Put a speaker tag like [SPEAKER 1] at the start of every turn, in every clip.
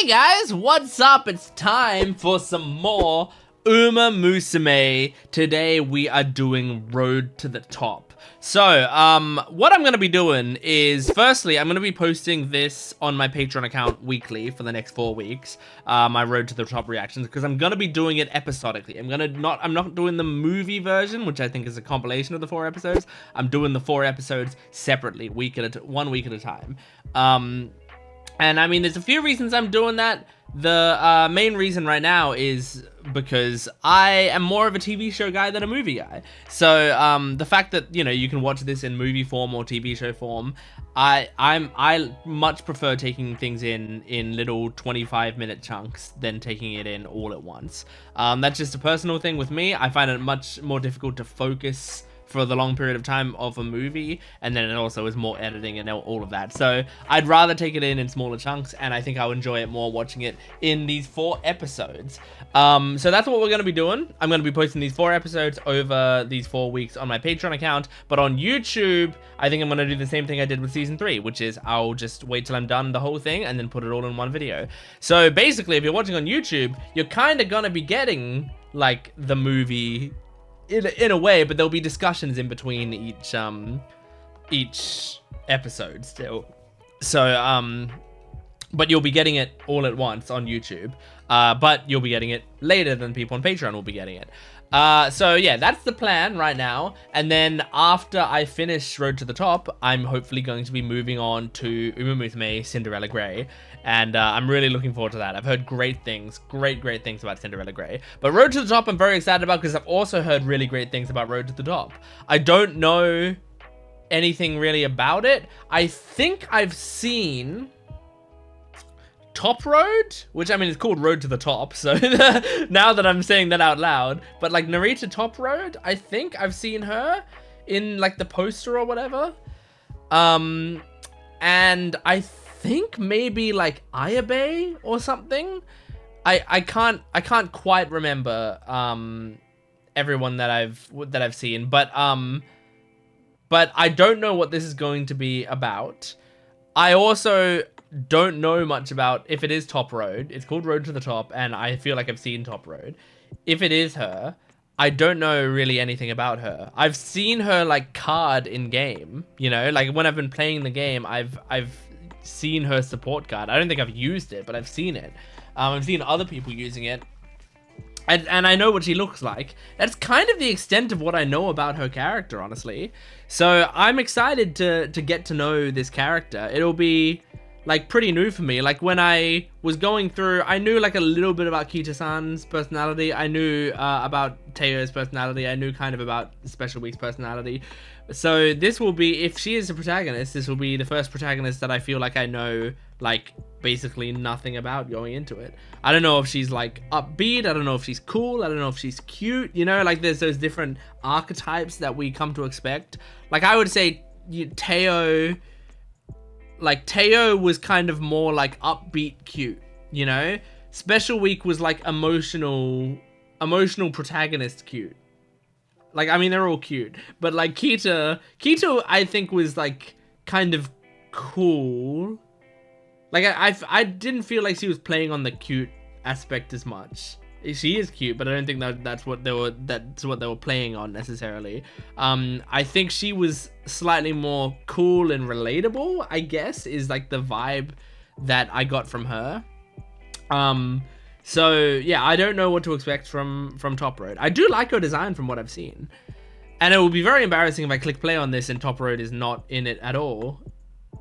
[SPEAKER 1] guys, what's up? It's time for some more Uma Musume. Today we are doing Road to the Top. So, what I'm going to be doing is, firstly, I'm going to be posting this on my Patreon account weekly for the next 4 weeks, my Road to the Top reactions, because I'm going to be doing it episodically. I'm not doing the movie version, which I think is a compilation of the 4 episodes. I'm doing the 4 episodes separately, 1 week at a time. And I mean, there's a few reasons I'm doing that. The main reason right now is because I am more of a TV show guy than a movie guy. So the fact that, you know, you can watch this in movie form or TV show form, I much prefer taking things in little 25-minute chunks than taking it in all at once. That's just a personal thing with me. I find it much more difficult to focus for the long period of time of a movie, and then it also is more editing and all of that. So I'd rather take it in smaller chunks, and I think I'll enjoy it more watching it in these 4 episodes. So that's what we're going to be doing. I'm going to be posting these 4 episodes over these 4 weeks on my Patreon account, but on YouTube, I think I'm going to do the same thing I did with season 3, which is I'll just wait till I'm done the whole thing and then put it all in one video. So basically, if you're watching on YouTube, you're kind of going to be getting like the movie in a way, but there'll be discussions in between each episode still. So but you'll be getting it all at once on YouTube, but you'll be getting it later than people on Patreon will be getting it. So yeah, that's the plan right now. And then after I finish Road to the Top, I'm hopefully going to be moving on to Uma Musume Cinderella Grey. And I'm really looking forward to that. I've heard great things, great things about Cinderella Grey. But Road to the Top I'm very excited about because I've also heard really great things about Road to the Top. I don't know anything really about it. I think I've seen Top Road, which I mean, it's called Road to the Top, so now that I'm saying that out loud, but like NARITA Top Road, I think I've seen her in like the poster or whatever. And I think maybe like Ayabe or something. I can't quite remember everyone that I've seen, but I don't know what this is going to be about. I also don't know much about if it is Top Road. It's called Road to the Top, and I feel like I've seen Top Road. If it is her, I don't know really anything about her. I've seen her like card in game, you know, like when I've been playing the game, I've seen her support card. I don't think I've used it, but I've seen it. I've seen other people using it, and I know what she looks like. That's kind of the extent of what I know about her character, honestly. So I'm excited to get to know this character. It'll be like pretty new for me. Like when I was going through, I knew like a little bit about Kitasan's personality. I knew about Teo's personality. I knew kind of about Special Week's personality. So this will be, if she is a protagonist, this will be the first protagonist that I feel like I know like basically nothing about going into it. I don't know if she's like upbeat. I don't know if she's cool. I don't know if she's cute. You know, like there's those different archetypes that we come to expect. Like I would say Teo was kind of more like upbeat cute, you know? Special Week was like emotional protagonist cute. Like, I mean, they're all cute, but like Kita I think was like kind of cool. Like I didn't feel like she was playing on the cute aspect as much. She is cute, but I don't think that's what they were playing on necessarily. I think she was slightly more cool and relatable, I guess, is like the vibe that I got from her. So yeah, I don't know what to expect from Top Road. I do like her design from what I've seen, and it will be very embarrassing if I click play on this and Top Road is not in it at all.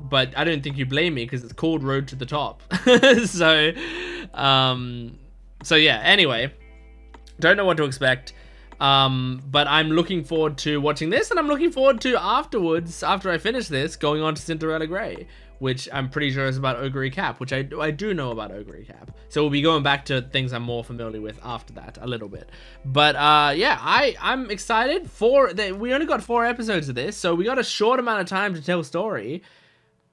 [SPEAKER 1] But I don't think you blame me because it's called Road to the Top. So yeah, anyway, don't know what to expect, but I'm looking forward to watching this, and I'm looking forward to afterwards, after I finish this, going on to Cinderella Grey, which I'm pretty sure is about Ogre Cap, which I do know about Ogre Cap. So we'll be going back to things I'm more familiar with after that, a little bit. But yeah, I'm excited. We only got 4 episodes of this, so we got a short amount of time to tell a story.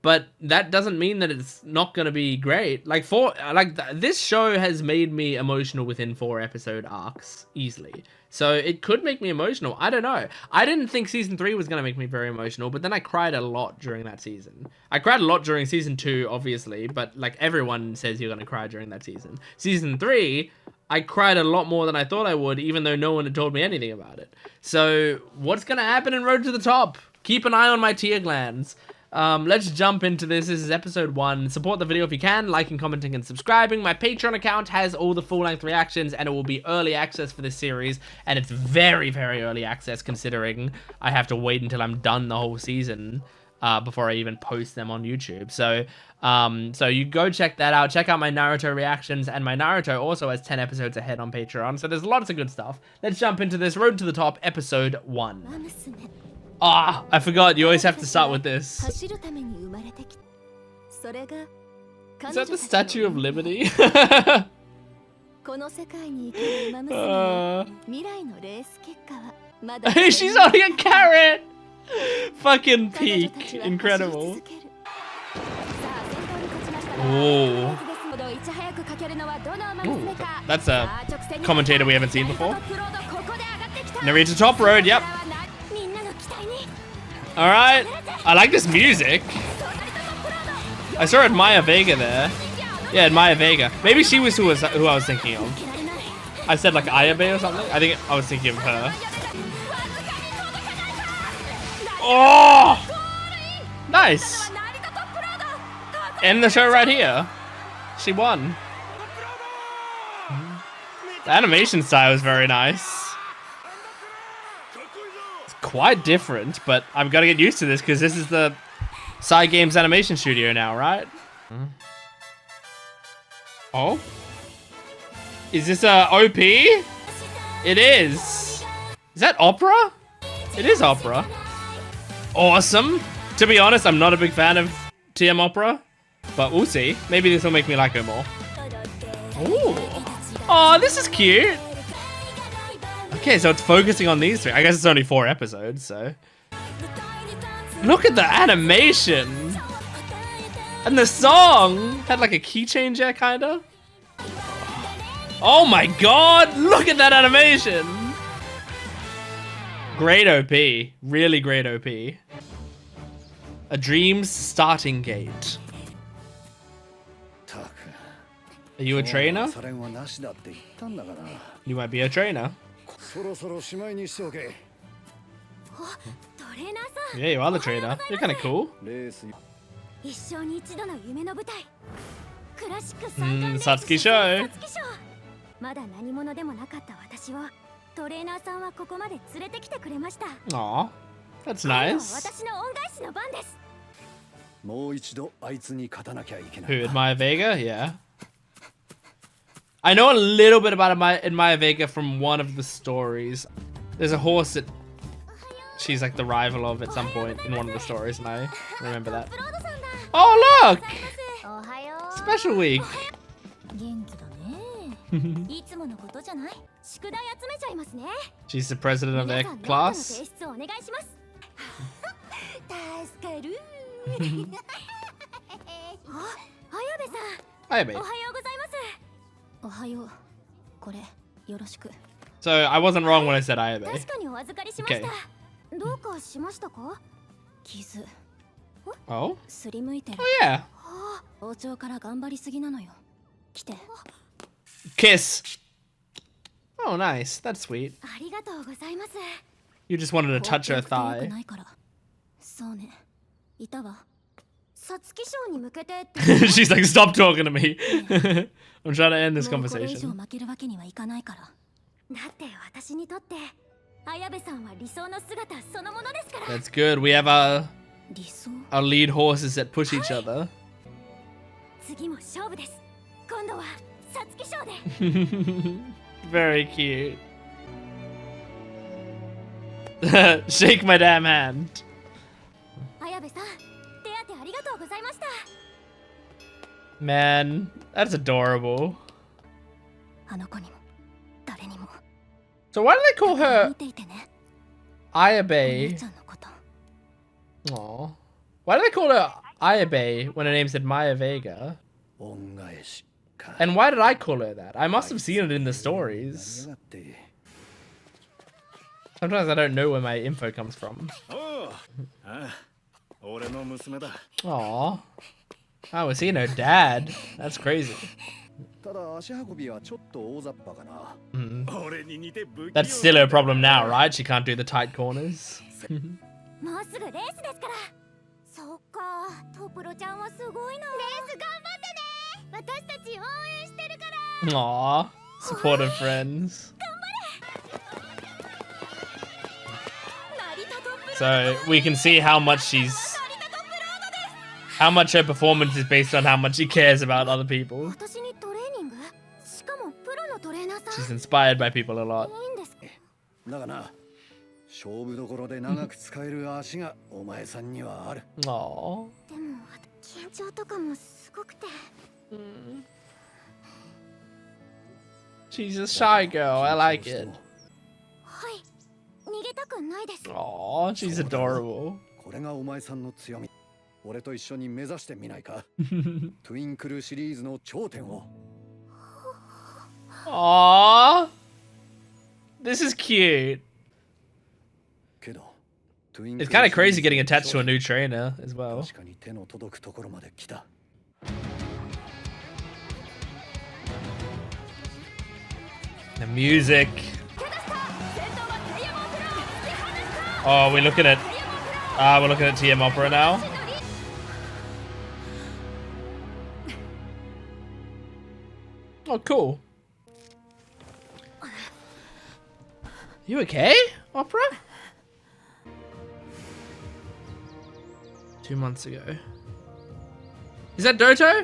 [SPEAKER 1] but that doesn't mean that it's not gonna be great. Like this show has made me emotional within 4 episode arcs easily. So it could make me emotional. I don't know. I didn't think season 3 was gonna make me very emotional, but then I cried a lot during that season. I cried a lot during season 2, obviously, but like everyone says you're gonna cry during that season. Season 3, I cried a lot more than I thought I would, even though no one had told me anything about it. So what's gonna happen in Road to the Top? Keep an eye on my tear glands. Let's jump into this. This is episode 1. Support the video if you can, liking, commenting, and subscribing. My Patreon account has all the full-length reactions, and it will be early access for this series, and it's very, very early access considering I have to wait until I'm done the whole season before I even post them on YouTube. So you go check that out. Check out my Naruto reactions, and my Naruto also has 10 episodes ahead on Patreon, so there's lots of good stuff. Let's jump into this. Road to the Top, episode 1. Ah, I forgot. You always have to start with this. Is that the Statue of Liberty? She's holding a carrot! Fucking peak. Incredible. Oh. Ooh, that's a commentator we haven't seen before. NARITA Top Road, yep. Alright, I like this music. I saw Maya Vega there. Yeah, Maya Vega. Maybe she was who I was thinking of. I said like Ayabe or something. I think I was thinking of her. Oh! Nice! End the show right here. She won. The animation style is very nice. Quite different, but I've got to get used to this because this is the Side Games animation studio now, right? Oh? Is this a OP? It is. Is that opera? It is opera. Awesome. To be honest, I'm not a big fan of TM opera, but we'll see. Maybe this will make me like her more. Ooh. Oh, this is cute. Okay, so it's focusing on these 3. I guess it's only 4 episodes, so. Look at the animation! And the song had like a key changer, kinda. Oh my god! Look at that animation! Great OP. Really great OP. A dream's starting gate. Are you a trainer? You might be a trainer. Yeah, you are the trainer. You're kind of cool. Satsuki show. Aw, that's nice. Who, Maya Vega? Yeah. I know a little bit about Maya Vega from one of the stories. There's a horse that she's like the rival of at some point in one of the stories, and I remember that. Oh, look! Special week. She's the president of their class. Ayabe. So I wasn't wrong when I said Ayabe. Okay. Oh? Oh yeah. Kiss. Oh nice. That's sweet. You just wanted to touch her thigh. She's like, stop talking to me. I'm trying to end this conversation. That's good. We have our lead horses that push each other. Very cute. Shake my damn hand. Man, that's adorable. So why do they call her Ayabe? Aww. Why do they call her Ayabe when her name said Maya Vega? And why did I call her that? I must have seen it in the stories. Sometimes I don't know where my info comes from. Aww. Oh, was he her dad? That's crazy. That's still her problem now, right? She can't do the tight corners. Aww, supportive friends. So we can see how much her performance is based on how much she cares about other people. She's inspired by people a lot. Aww. She's a shy girl, I like it. Aww, she's adorable. Aww, this is cute. It's kind of crazy getting attached to a new trainer as well. The music. Oh, we're looking at TM Opera now. Oh, cool. You okay, Opera? 2 months ago. Is that Doto?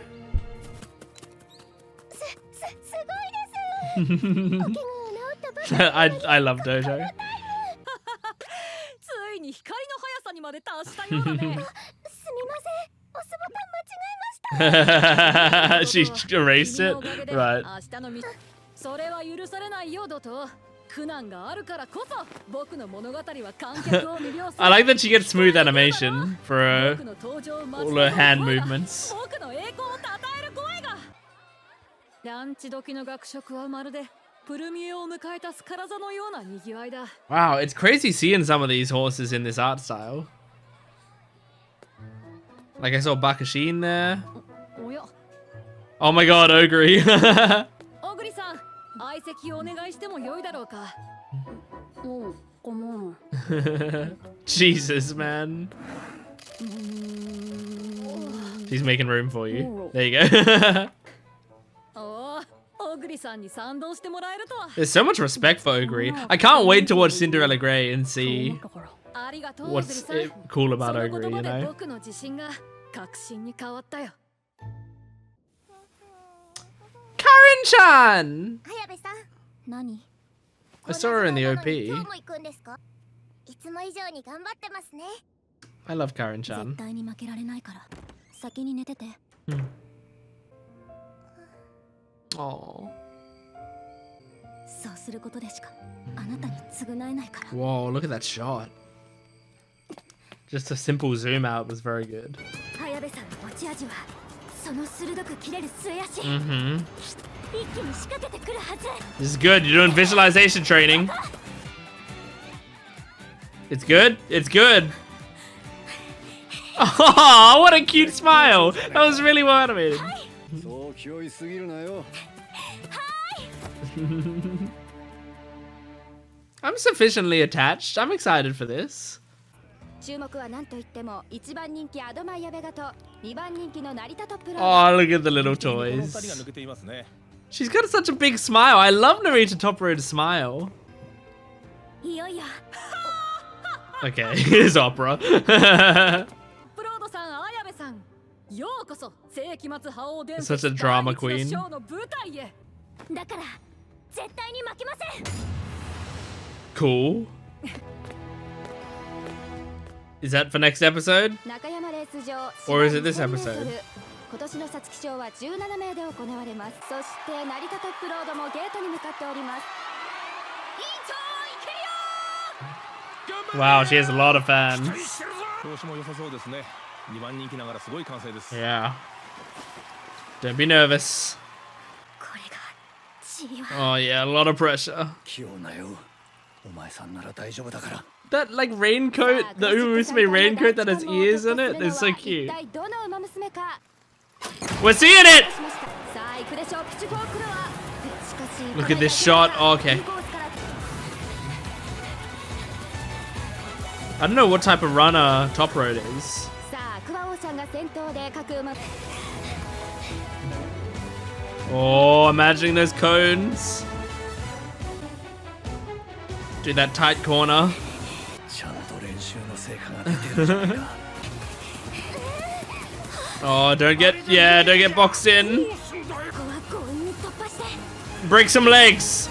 [SPEAKER 1] I love Doto. She erased it? Right. I like that she gets smooth animation for all her hand movements. Wow, it's crazy seeing some of these horses in this art style. Like I saw Bakashin there. Oh my god, Ogre. Jesus, man. She's making room for you. There you go. There's so much respect for Ogre. I can't wait to watch Cinderella Grey and see what's cool about Ogre, you know? Karen-chan! I saw her in the OP. I love Karen-chan. Aww. Whoa, look at that shot. Just a simple zoom out was very good. This is good. You're doing visualization training. It's good. It's good. Oh, what a cute smile. That was really well animated. I'm sufficiently attached. I'm excited for this. Oh, look at the little toys. She's got such a big smile. I love Narita Toppero's smile. Okay, here's Opera. Such a drama queen. Cool. Is that for next episode? Or is it this episode? Wow, she has a lot of fans. Yeah. Don't be nervous. Oh yeah, a lot of pressure. That like raincoat, the Uma Musume raincoat that has ears in it is so cute. We're seeing it! Look at this shot. Oh, okay. I don't know what type of runner Top Road is. Oh, imagining those cones. Do that tight corner. Oh, don't get boxed in. Break some legs.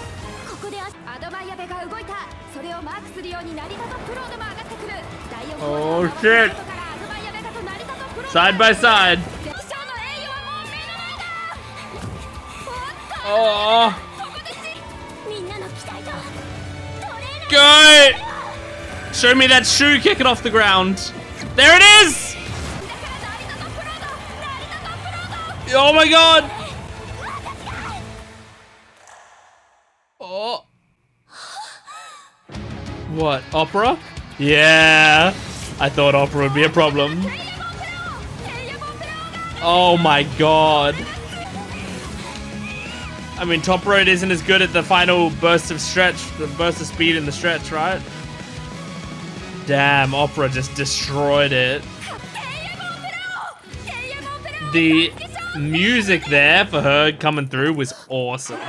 [SPEAKER 1] Oh shit. Side by side. Oh. Go! Show me that shoe kicking off the ground. There it is! Oh my god! Oh. What? Opera? Yeah. I thought opera would be a problem. Oh my god. I mean, Top Road isn't as good at the final burst of stretch, the burst of speed in the stretch, right? Damn, Opera just destroyed it. The music there for her coming through was awesome.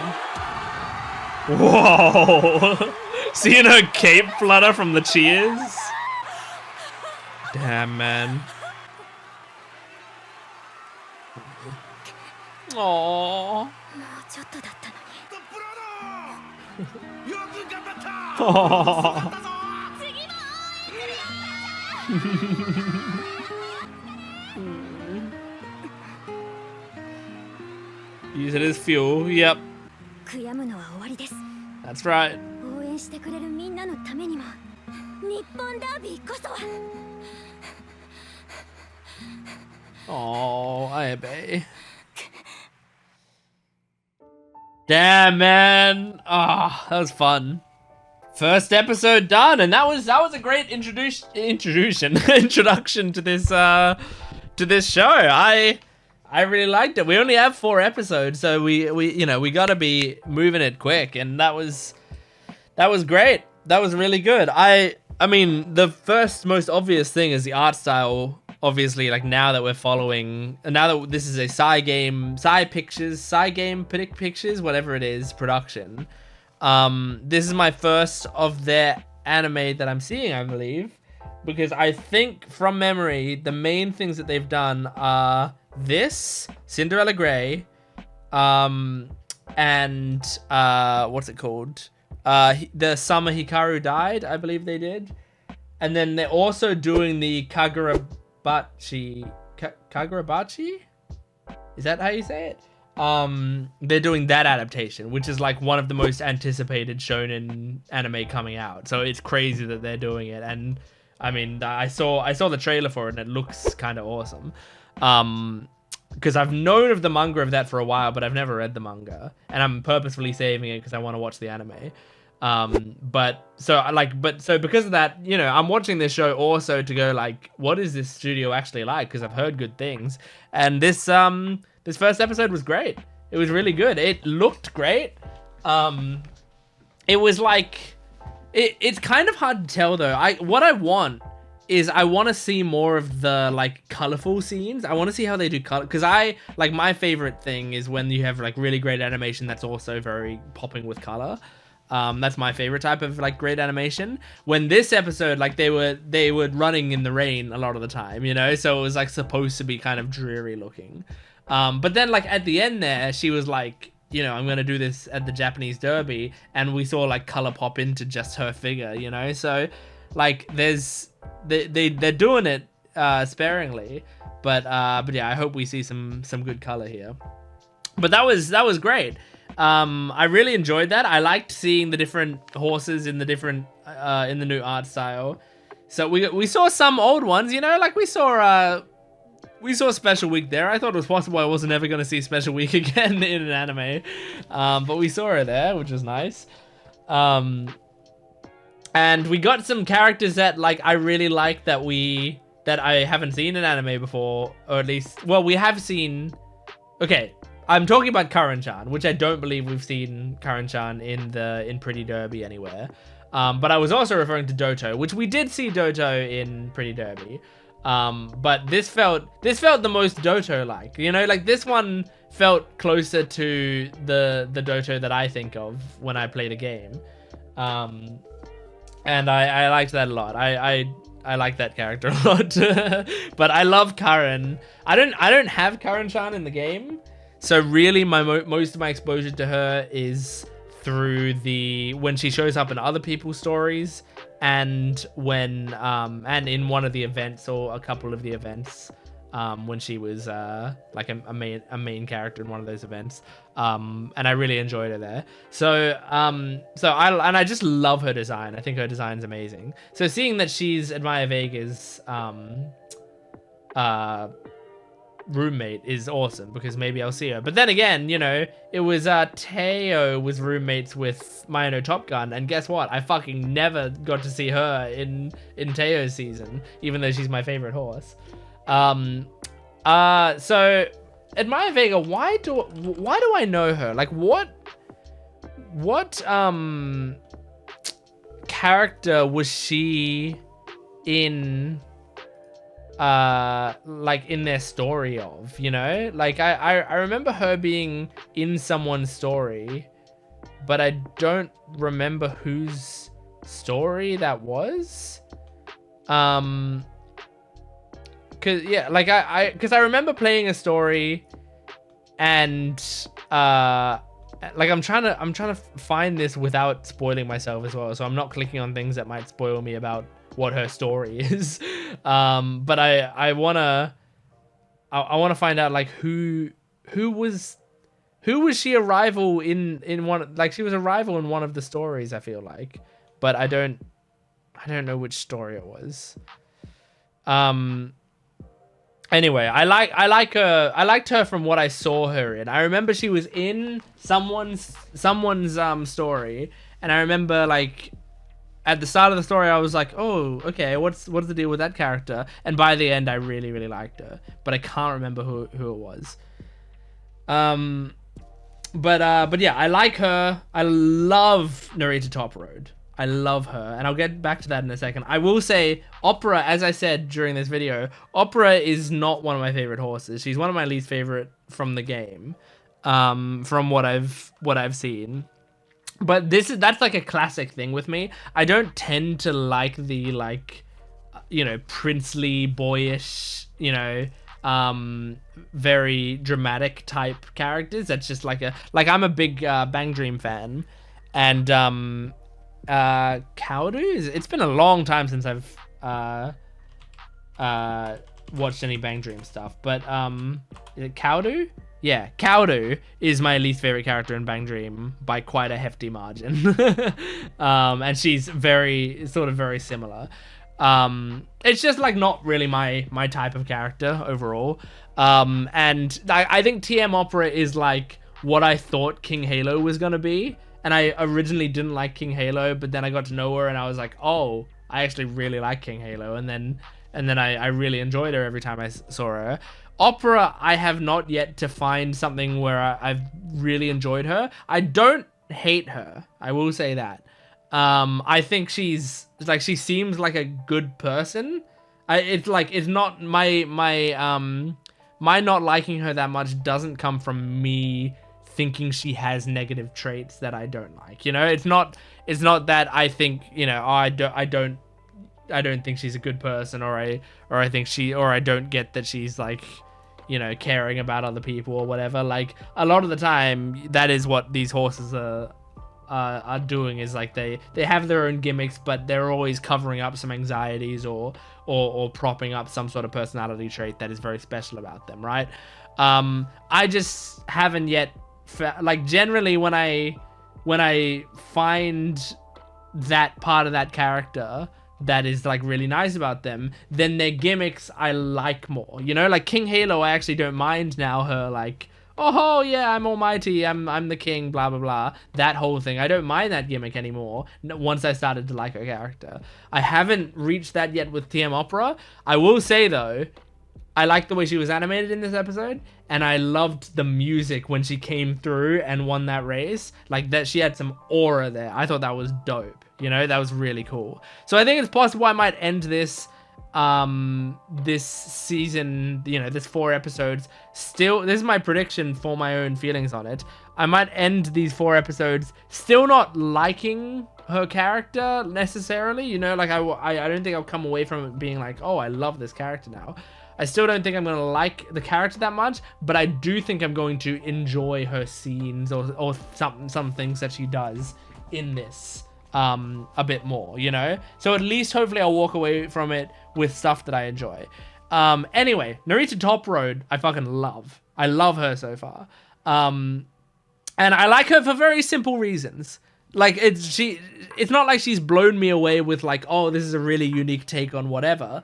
[SPEAKER 1] Whoa! Seeing her cape flutter from the cheers. Damn, man. Aww. Use it as fuel. Yep. That's right. Oh, Ayabe. Damn, man. Ah, that was fun. First episode done, and that was a great introduction to this show. I really liked it. We only have 4 episodes, so we gotta be moving it quick, and that was great. That was really good. I mean, the first most obvious thing is the art style. Obviously, like now that we're following, now that this is a Pictures, whatever it is, production. This is my first of their anime that I'm seeing, I believe, because I think from memory, the main things that they've done are this, Cinderella Grey, and what's it called? The Summer Hikaru Died, I believe they did. And then they're also doing the Kagurabachi? Is that how you say it? They're doing that adaptation, which is like one of the most anticipated shonen anime coming out. So it's crazy that they're doing it. And I mean, I saw the trailer for it and it looks kind of awesome. Because I've known of the manga of that for a while, but I've never read the manga, and I'm purposefully saving it because I want to watch the anime. So because of that, you know, I'm watching this show also to go like, what is this studio actually like? Because I've heard good things, and this first episode was great. It was really good. It looked great. It was like, it's kind of hard to tell though. What I want to see more of the like colorful scenes. I want to see how they do color, because my favorite thing is when you have like really great animation that's also very popping with color. That's my favorite type of like great animation. When this episode, like they were running in the rain a lot of the time, you know, so it was like supposed to be kind of dreary looking. But then like at the end there, she was like, you know, I'm gonna do this at the Japanese Derby, and we saw like color pop into just her figure, you know. So like they're doing it sparingly, but yeah, I hope we see some good color here. But that was great. I really enjoyed that. I liked seeing the different horses in the different in the new art style. So we saw some old ones, you know, like we saw we saw Special Week there. I thought it was possible I wasn't ever going to see Special Week again in an anime. But we saw her there, which was nice. And we got some characters that like I really like that I haven't seen in anime before, or at least, well, we have seen. Okay, I'm talking about Karan-chan, which I don't believe we've seen Karan-chan in Pretty Derby anywhere. But I was also referring to Doto, which we did see Doto in Pretty Derby. But this felt the most Doto-like, you know, like this one felt closer to the Doto that I think of when I play the game. And I liked that a lot. I like that character a lot. But I love Karen. I don't have Karen-chan in the game, so really most of my exposure to her is through when she shows up in other people's stories, and when and in one of the events or a couple of the events, when she was like a main character in one of those events, and I really enjoyed her there. So I just love her design. I think her design's amazing. So seeing that she's Admire Vega's roommate is awesome, because maybe I'll see her. But then again, you know, it was Teo was roommates with Mayano Top Gun, and guess what? I fucking never got to see her in Teo's season, even though she's my favorite horse. So Admire Vega, why do I know her? Like what character was she in like in their story of, you know? Like I remember her being in someone's story, but I don't remember whose story that was. Cause yeah, like cause I remember playing a story, and like I'm trying to find this without spoiling myself as well, so I'm not clicking on things that might spoil me about what her story is. But I wanna find out like who was she a rival in one, like she was a rival in one of the stories, I feel like, but I don't know which story it was. Anyway, I liked her from what I saw her in. I remember she was in someone's story, and I remember like at the start of the story I was like, oh, okay, what's the deal with that character? And by the end I really, really liked her, but I can't remember who it was. But yeah, I like her. I love Narita Top Road. I love her, and I'll get back to that in a second. I will say, Opera, as I said during this video, Opera is not one of my favorite horses. She's one of my least favorite from the game, from what I've seen. But that's like a classic thing with me. I don't tend to like the, like, you know, princely, boyish, you know, very dramatic type characters. That's just like I'm a big Bang Dream fan, and Kaudu, it's been a long time since I've watched any Bang Dream stuff, but is it Kaudu? Yeah, Kaudu is my least favorite character in Bang Dream by quite a hefty margin. And she's very similar. It's just like not really my type of character overall. And I think TM Opera is like what I thought King Halo was gonna be. And I originally didn't like King Halo, but then I got to know her and I was like, oh, I actually really like King Halo. And then I really enjoyed her every time I saw her. Opera, I have not yet to find something where I've really enjoyed her. I don't hate her, I will say that. I think she seems like a good person. It's not my not liking her that much doesn't come from me thinking she has negative traits that I don't like. You know, it's not that I think, you know, I don't think she's a good person, or I don't get that she's like, you know, caring about other people or whatever. Like a lot of the time that is what these horses are doing, is like they have their own gimmicks, but they're always covering up some anxieties or propping up some sort of personality trait that is very special about them, right? I just haven't yet like, generally when I find that part of that character, that is like really nice about them, then their gimmicks I like more. You know, like King Halo, I actually don't mind now her like, oh yeah, I'm almighty, I'm the king, blah blah blah. That whole thing, I don't mind that gimmick anymore. Once I started to like her character, I haven't reached that yet with TM Opera. I will say though, I liked the way she was animated in this episode, and I loved the music when she came through and won that race. Like that, she had some aura there. I thought that was dope. You know, that was really cool. So I think it's possible I might end this this season, you know, this 4 episodes. Still, this is my prediction for my own feelings on it. I might end these 4 episodes still not liking her character necessarily. You know, like I don't think I'll come away from it being like, oh, I love this character now. I still don't think I'm going to like the character that much, but I do think I'm going to enjoy her scenes or some things that she does in this a bit more, you know? So at least hopefully I'll walk away from it with stuff that I enjoy. Anyway, Narita Top Road, I fucking love. I love her so far. And I like her for very simple reasons. Like, it's not like she's blown me away with like, oh, this is a really unique take on whatever.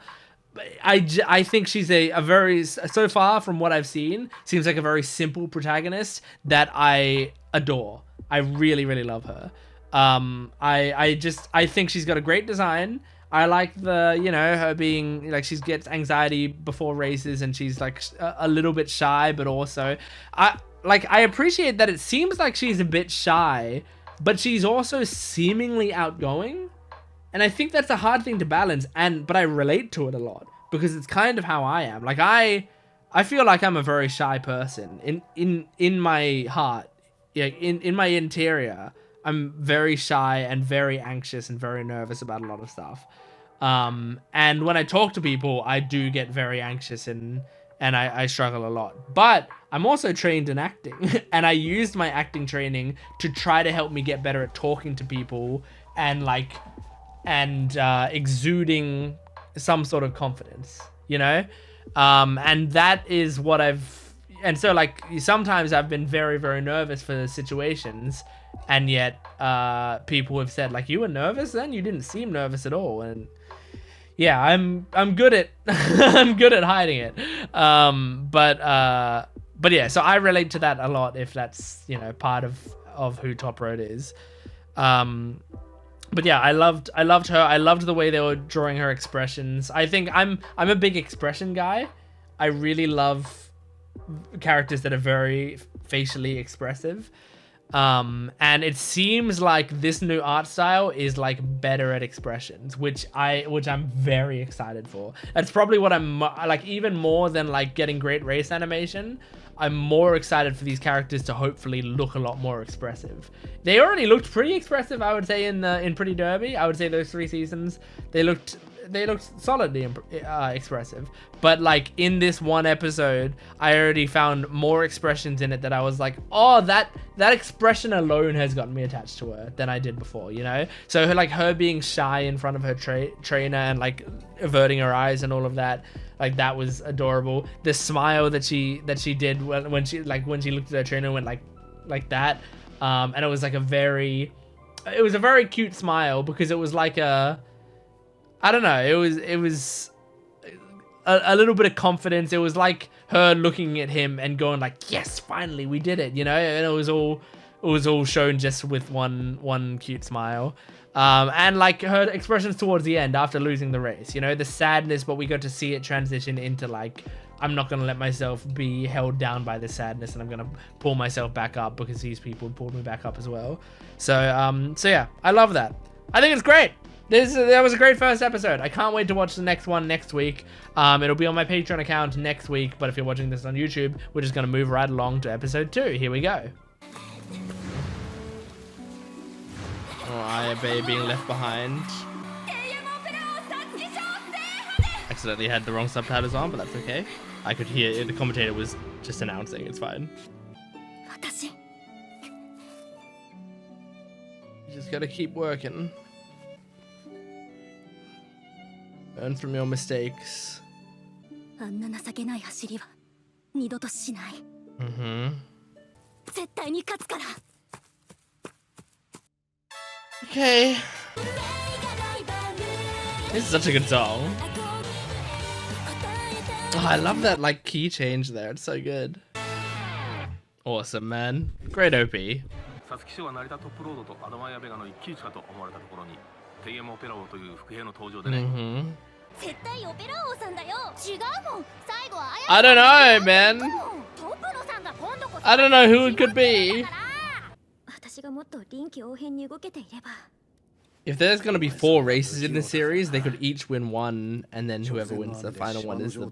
[SPEAKER 1] I think she's a very, so far from what I've seen, seems like a very simple protagonist that I adore. I really, really love her. I think she's got a great design. I like the, you know, her being like, she gets anxiety before races and she's like a little bit shy, but also I appreciate that it seems like she's a bit shy, but she's also seemingly outgoing. And I think that's a hard thing to balance, but I relate to it a lot because it's kind of how I am. Like I feel like I'm a very shy person in my heart. Yeah, in my interior, I'm very shy and very anxious and very nervous about a lot of stuff. And when I talk to people, I do get very anxious and I struggle a lot. But I'm also trained in acting, and I used my acting training to try to help me get better at talking to people and exuding some sort of confidence, you know? And that is what and so like sometimes I've been very, very nervous for situations, and yet people have said like, you were nervous then? You didn't seem nervous at all. And yeah, I'm good at I'm good at hiding it. But yeah, so I relate to that a lot if that's, you know, part of who Top Road is. But yeah, I loved her. I loved the way they were drawing her expressions. I think I'm a big expression guy. I really love characters that are very facially expressive. And it seems like this new art style is like better at expressions, which I'm very excited for. That's probably what I'm like, even more than like getting great race animation. I'm more excited for these characters to hopefully look a lot more expressive. They already looked pretty expressive, I would say, in Pretty Derby. I would say those 3 seasons, they looked solidly expressive. But like in this one episode, I already found more expressions in it that I was like, oh, that expression alone has gotten me attached to her than I did before, you know? So her being shy in front of her trainer and like averting her eyes and all of that, like that was adorable. The smile that she did when she looked at her trainer and went like that, and it was like a very cute smile because it was like I don't know, it was a little bit of confidence. It was like her looking at him and going like, yes, finally we did it, you know? And it was all shown just with one cute smile. And like her expressions towards the end after losing the race, you know, the sadness, but we got to see it transition into like, I'm not going to let myself be held down by the sadness, and I'm going to pull myself back up because these people pulled me back up as well. So yeah, I love that. I think it's great. That was a great first episode. I can't wait to watch the next one next week. It'll be on my Patreon account next week, but if you're watching this on YouTube, we're just going to move right along to episode 2. Here we go. Oh, Ayabe being left behind. Accidentally had the wrong subtitles on, but that's okay. I could hear it. The commentator was just announcing. It's fine. You just gotta keep working. Learn from your mistakes. Okay. This is such a good song. Oh, I love that like key change there. It's so good. Awesome, man. Great OP. I don't know, man. I don't know who it could be. If there's gonna be 4 races in the series, they could each win one, and then whoever wins the final one is the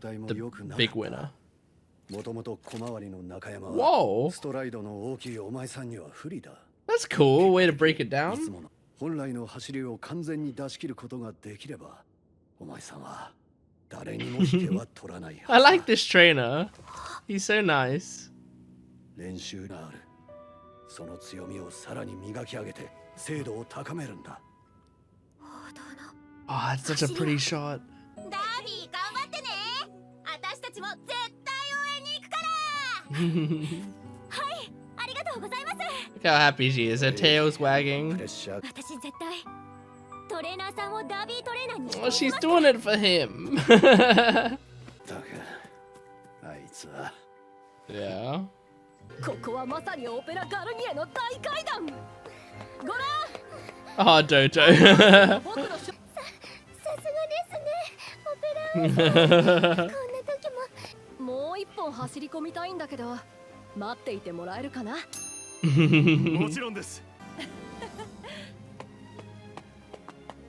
[SPEAKER 1] big winner. Whoa. That's cool. Way to break it down. I like this trainer. He's so nice. Oh, it's such a pretty shot. Look how happy she is. Her tail's wagging. Oh, she's doing it for him. Yeah. Oh, Doto.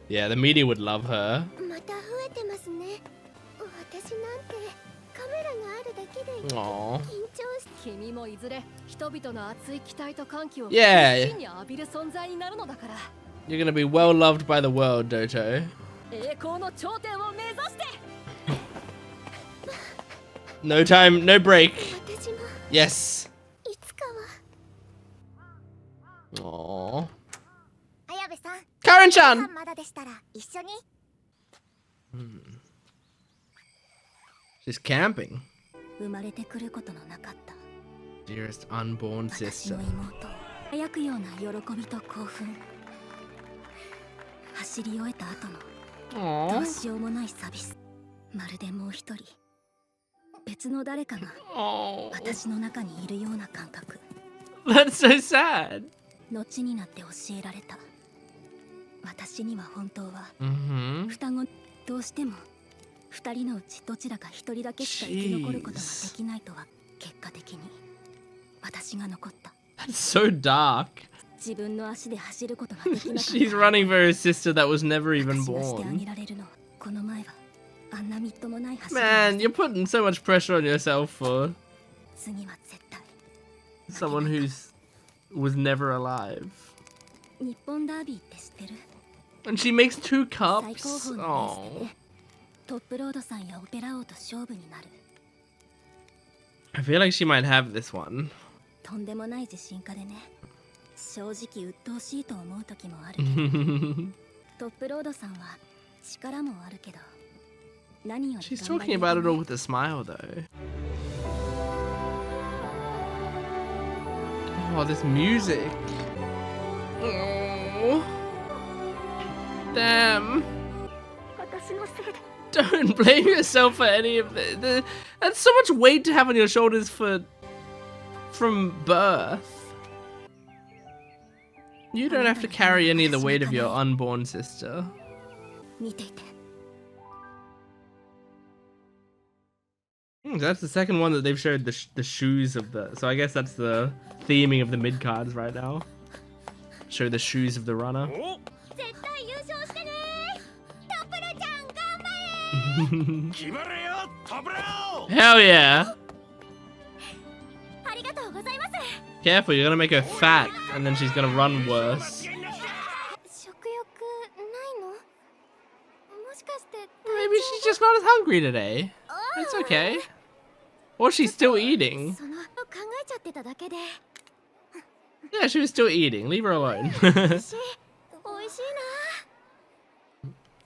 [SPEAKER 1] Yeah, the media would love her. Aww. Yeah. You're gonna be well loved by the world, Doto. No time, no break. Yes. Aww. Karen-chan! She's camping. Dearest unborn sister. Aww. Oh. That's so sad. That's so dark. She's running for her sister that was never even born. Man, you're putting so much pressure on yourself for someone who's was never alive. And she makes 2 cups. Oh. I feel like she might have this one. She's talking about it all with a smile, though. Oh, this music. Oh. Damn. Don't blame yourself for any of this. That's so much weight to have on your shoulders from birth. You don't have to carry any of the weight of your unborn sister. That's the second one that they've showed the shoes of the. So I guess that's the theming of the mid cards right now. Show the shoes of the runner. Hell yeah! Careful, you're gonna make her fat, and then she's gonna run worse. Maybe she's just not as hungry today. It's okay. Or she's still eating. Yeah, she was still eating. Leave her alone.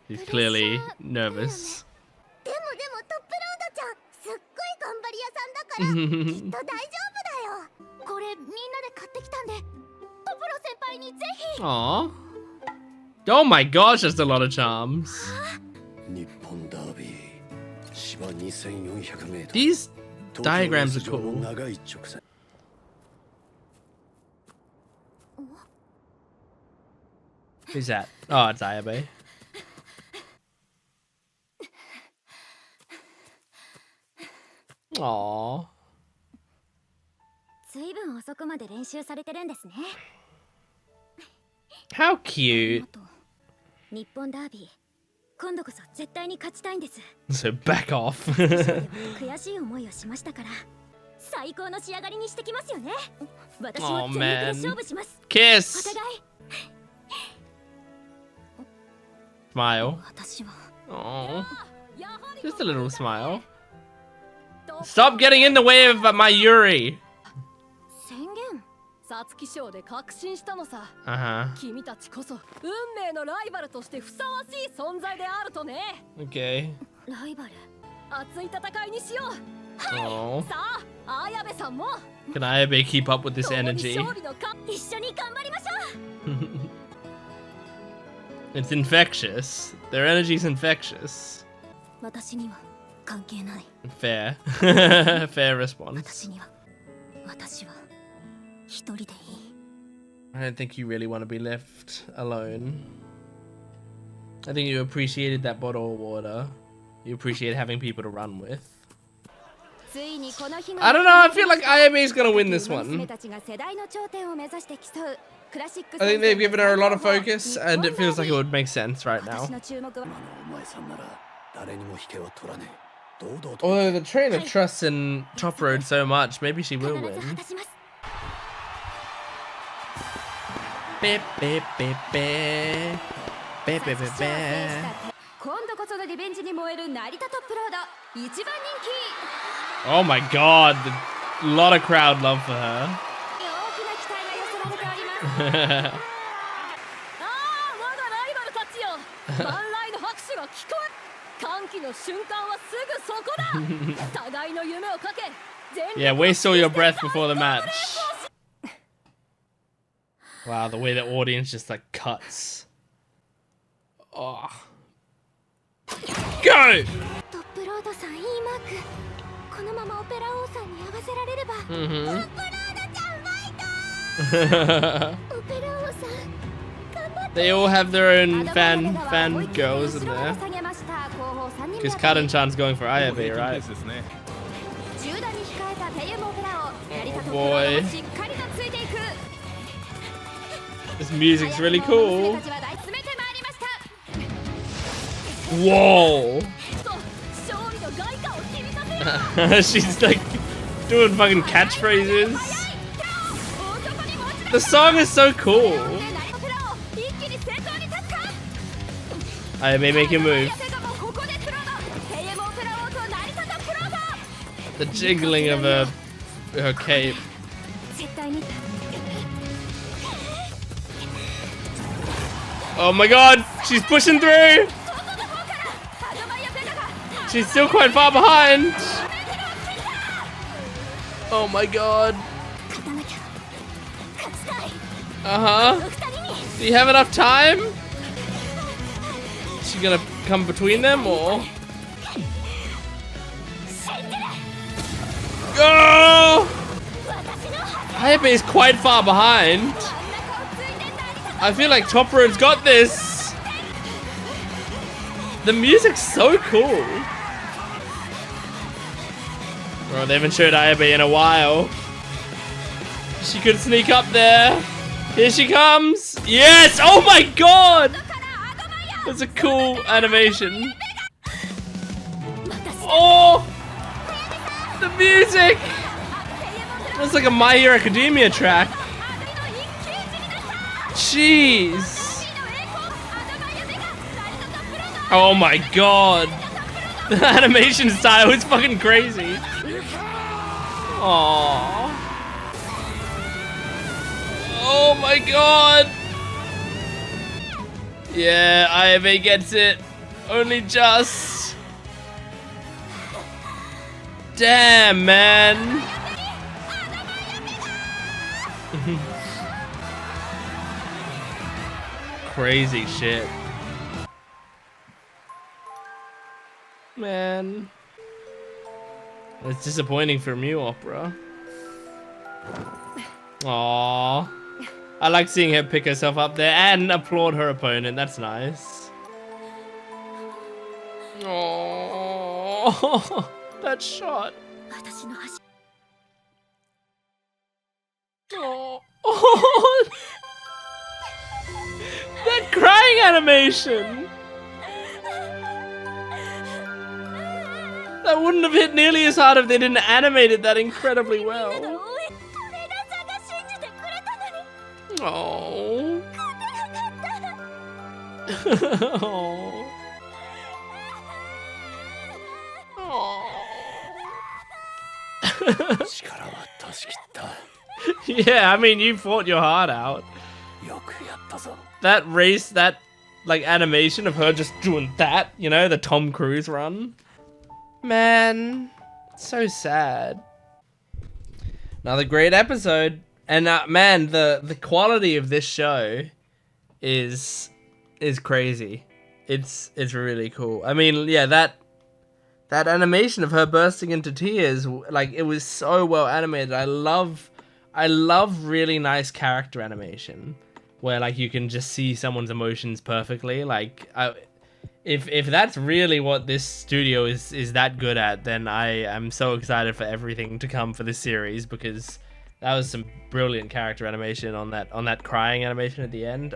[SPEAKER 1] She's clearly nervous. Aww. Oh my gosh, that's a lot of charms. These diagrams are cool. Who's that? Oh, it's Ayabe. Aww. How cute. So back off. Oh man. Kiss. Smile. Oh. Just a little smile. Stop getting in the way of my Yuri. Okay. Oh. Can Ayabe keep up with this energy? It's infectious. Their energy's infectious. Fair. Fair response. I don't think you really want to be left alone. I think you appreciated that bottle of water. You appreciate having people to run with. I don't know, I feel like Ayabe is gonna win this one. I think they've given her a lot of focus, and it feels like it would make sense right now. Although the trainer trusts in Top Road so much, maybe she will win. Beep, beep, beep, beep. Beep, beep, beep, beep. Oh my god, a lot of crowd love for her. Yeah, waste all your breath before the match. Wow, the way the audience just like cuts. Oh. Go! They all have their own fan girls in there. Because Kaden-chan's going for Ayabe, right? Oh boy. This music's really cool. Whoa! She's like doing fucking catchphrases. The song is so cool. Ayabe, make your move. The jiggling of her cape. Oh my god, she's pushing through! She's still quite far behind! Oh my god. Do you have enough time? Is she gonna come between them or? Go! Ayabe is quite far behind. I feel like Top Road's got this. The music's so cool. Bro, they haven't showed Ayabe in a while. She could sneak up there. Here she comes. Yes! Oh my god! That's a cool animation. Oh! The music! That's like a My Hero Academia track. Jeez. Oh my god. The animation style is fucking crazy. Aww. Oh my god. Yeah, Ayabe gets it. Only just. Damn, man. Crazy shit. Man. It's disappointing from you, Opera. Aww. I like seeing her pick herself up there and applaud her opponent. That's nice. Aww. That shot. Aww. That crying animation. That wouldn't have hit nearly as hard if they didn't animate it that incredibly well. Oh. Oh. Yeah, I mean, you fought your heart out. That race, that like animation of her just doing that, you know, the Tom Cruise run. Man, so sad. Another great episode. And man, the quality of this show is crazy. It's really cool. I mean, yeah, that animation of her bursting into tears, like, it was so well animated. I love really nice character animation where like you can just see someone's emotions perfectly. Like, if that's really what this studio is that good at, then I am so excited for everything to come for this series, because that was some brilliant character animation on that crying animation at the end.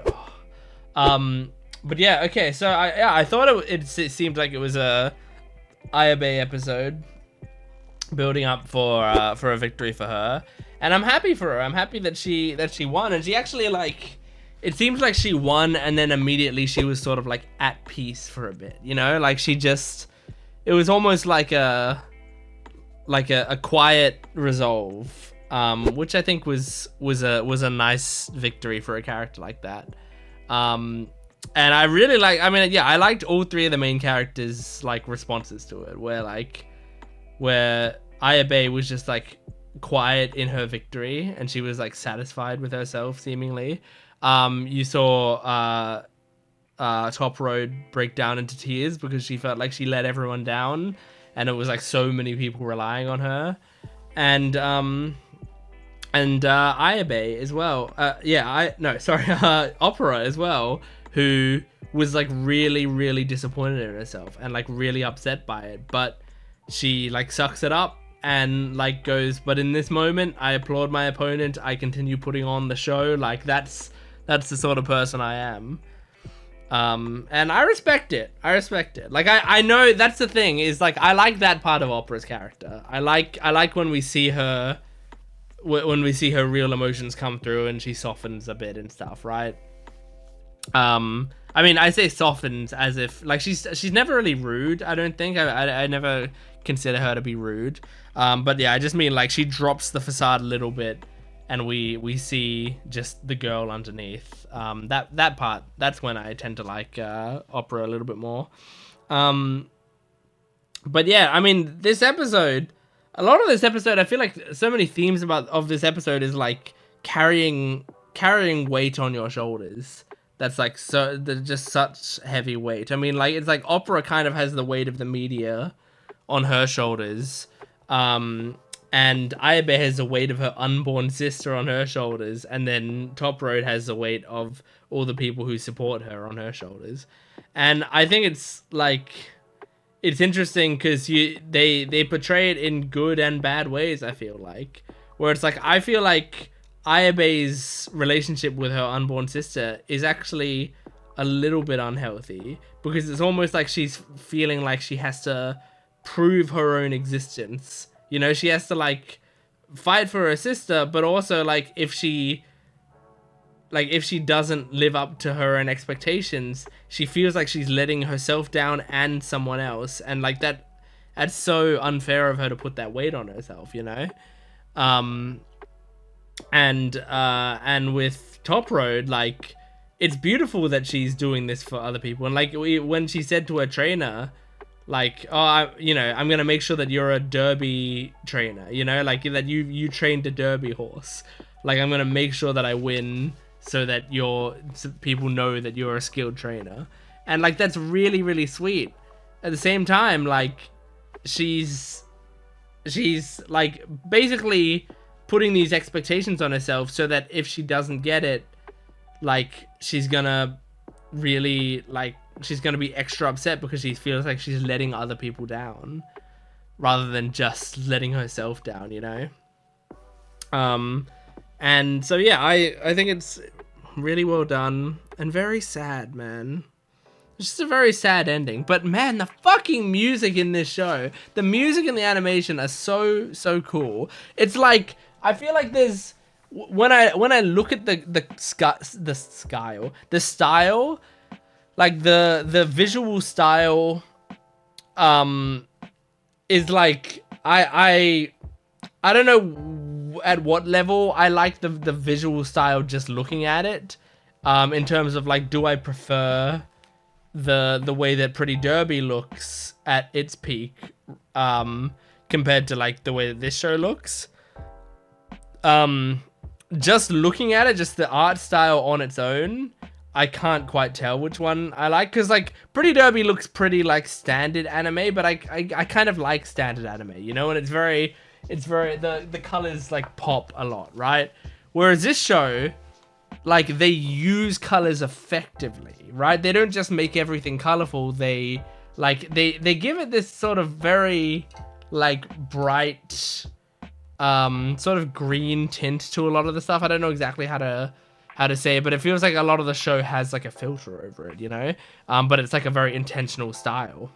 [SPEAKER 1] Oh. But yeah, okay, so I thought it seemed like it was a Ayabe episode building up for a victory for her, and I'm happy for her. I'm happy that she won, and she actually, like, it seems like she won and then immediately she was sort of like at peace for a bit, you know, like she just, it was almost like a quiet resolve, which I think was a nice victory for a character like that. And I really like, I mean, yeah, I liked all three of the main characters' like responses to it, where Ayabe was just like quiet in her victory and she was like satisfied with herself seemingly. You saw Top Road break down into tears because she felt like she let everyone down, and it was like so many people relying on her, and Ayabe as well. Opera as well, who was like really disappointed in herself and like really upset by it, but she like sucks it up and like goes, but in this moment I applaud my opponent, I continue putting on the show. Like that's the sort of person I am. And I respect it. Like I know that's the thing, is like I like that part of Opera's character. I like when we see her real emotions come through and she softens a bit and stuff, right? I mean, I say softens as if like she's never really rude. I don't think I never consider her to be rude. But yeah, I just mean like she drops the facade a little bit and we see just the girl underneath. That part, that's when I tend to like Opera a little bit more. But yeah, I mean, this episode, a lot of this episode, I feel like so many themes of this episode is like carrying weight on your shoulders. That's like just such heavy weight. I mean, like, it's like Opera kind of has the weight of the media on her shoulders. And Ayabe has the weight of her unborn sister on her shoulders, and then Top Road has the weight of all the people who support her on her shoulders. And I think it's like, it's interesting because they portray it in good and bad ways, I feel like. Where it's like, I feel like Ayabe's relationship with her unborn sister is actually a little bit unhealthy, because it's almost like she's feeling like she has to prove her own existence. You know, she has to like fight for her sister, but also like if she doesn't live up to her own expectations, she feels like she's letting herself down and someone else, and like that's so unfair of her to put that weight on herself, you know. And with Top Road, like, it's beautiful that she's doing this for other people, and like when she said to her trainer, like, oh, I'm gonna make sure that you're a derby trainer, you know, like that you trained a derby horse, like I'm gonna make sure that I win so that people know that you're a skilled trainer. And like that's really sweet, at the same time, like, she's like basically putting these expectations on herself so that if she doesn't get it, like, she's gonna really, like, she's gonna be extra upset because she feels like she's letting other people down rather than just letting herself down, you know? And so yeah, I think it's really well done and very sad, man. It's just a very sad ending, but man, the fucking music in this show, the music and the animation are so cool. It's like, I feel like there's, when I look at the style, like the visual style, is like, I don't know at what level I like the visual style just looking at it, in terms of like, do I prefer the way that Pretty Derby looks at its peak, compared to like the way that this show looks. Just looking at it, just the art style on its own, I can't quite tell which one I like, because like Pretty Derby looks pretty like standard anime, but I kind of like standard anime, you know, and it's very the colors like pop a lot, right? Whereas this show, like, they use colors effectively, right? They don't just make everything colorful. They give it this sort of very like bright, sort of green tint to a lot of the stuff. I don't know exactly how to say it, but it feels like a lot of the show has like a filter over it, you know? But it's like a very intentional style.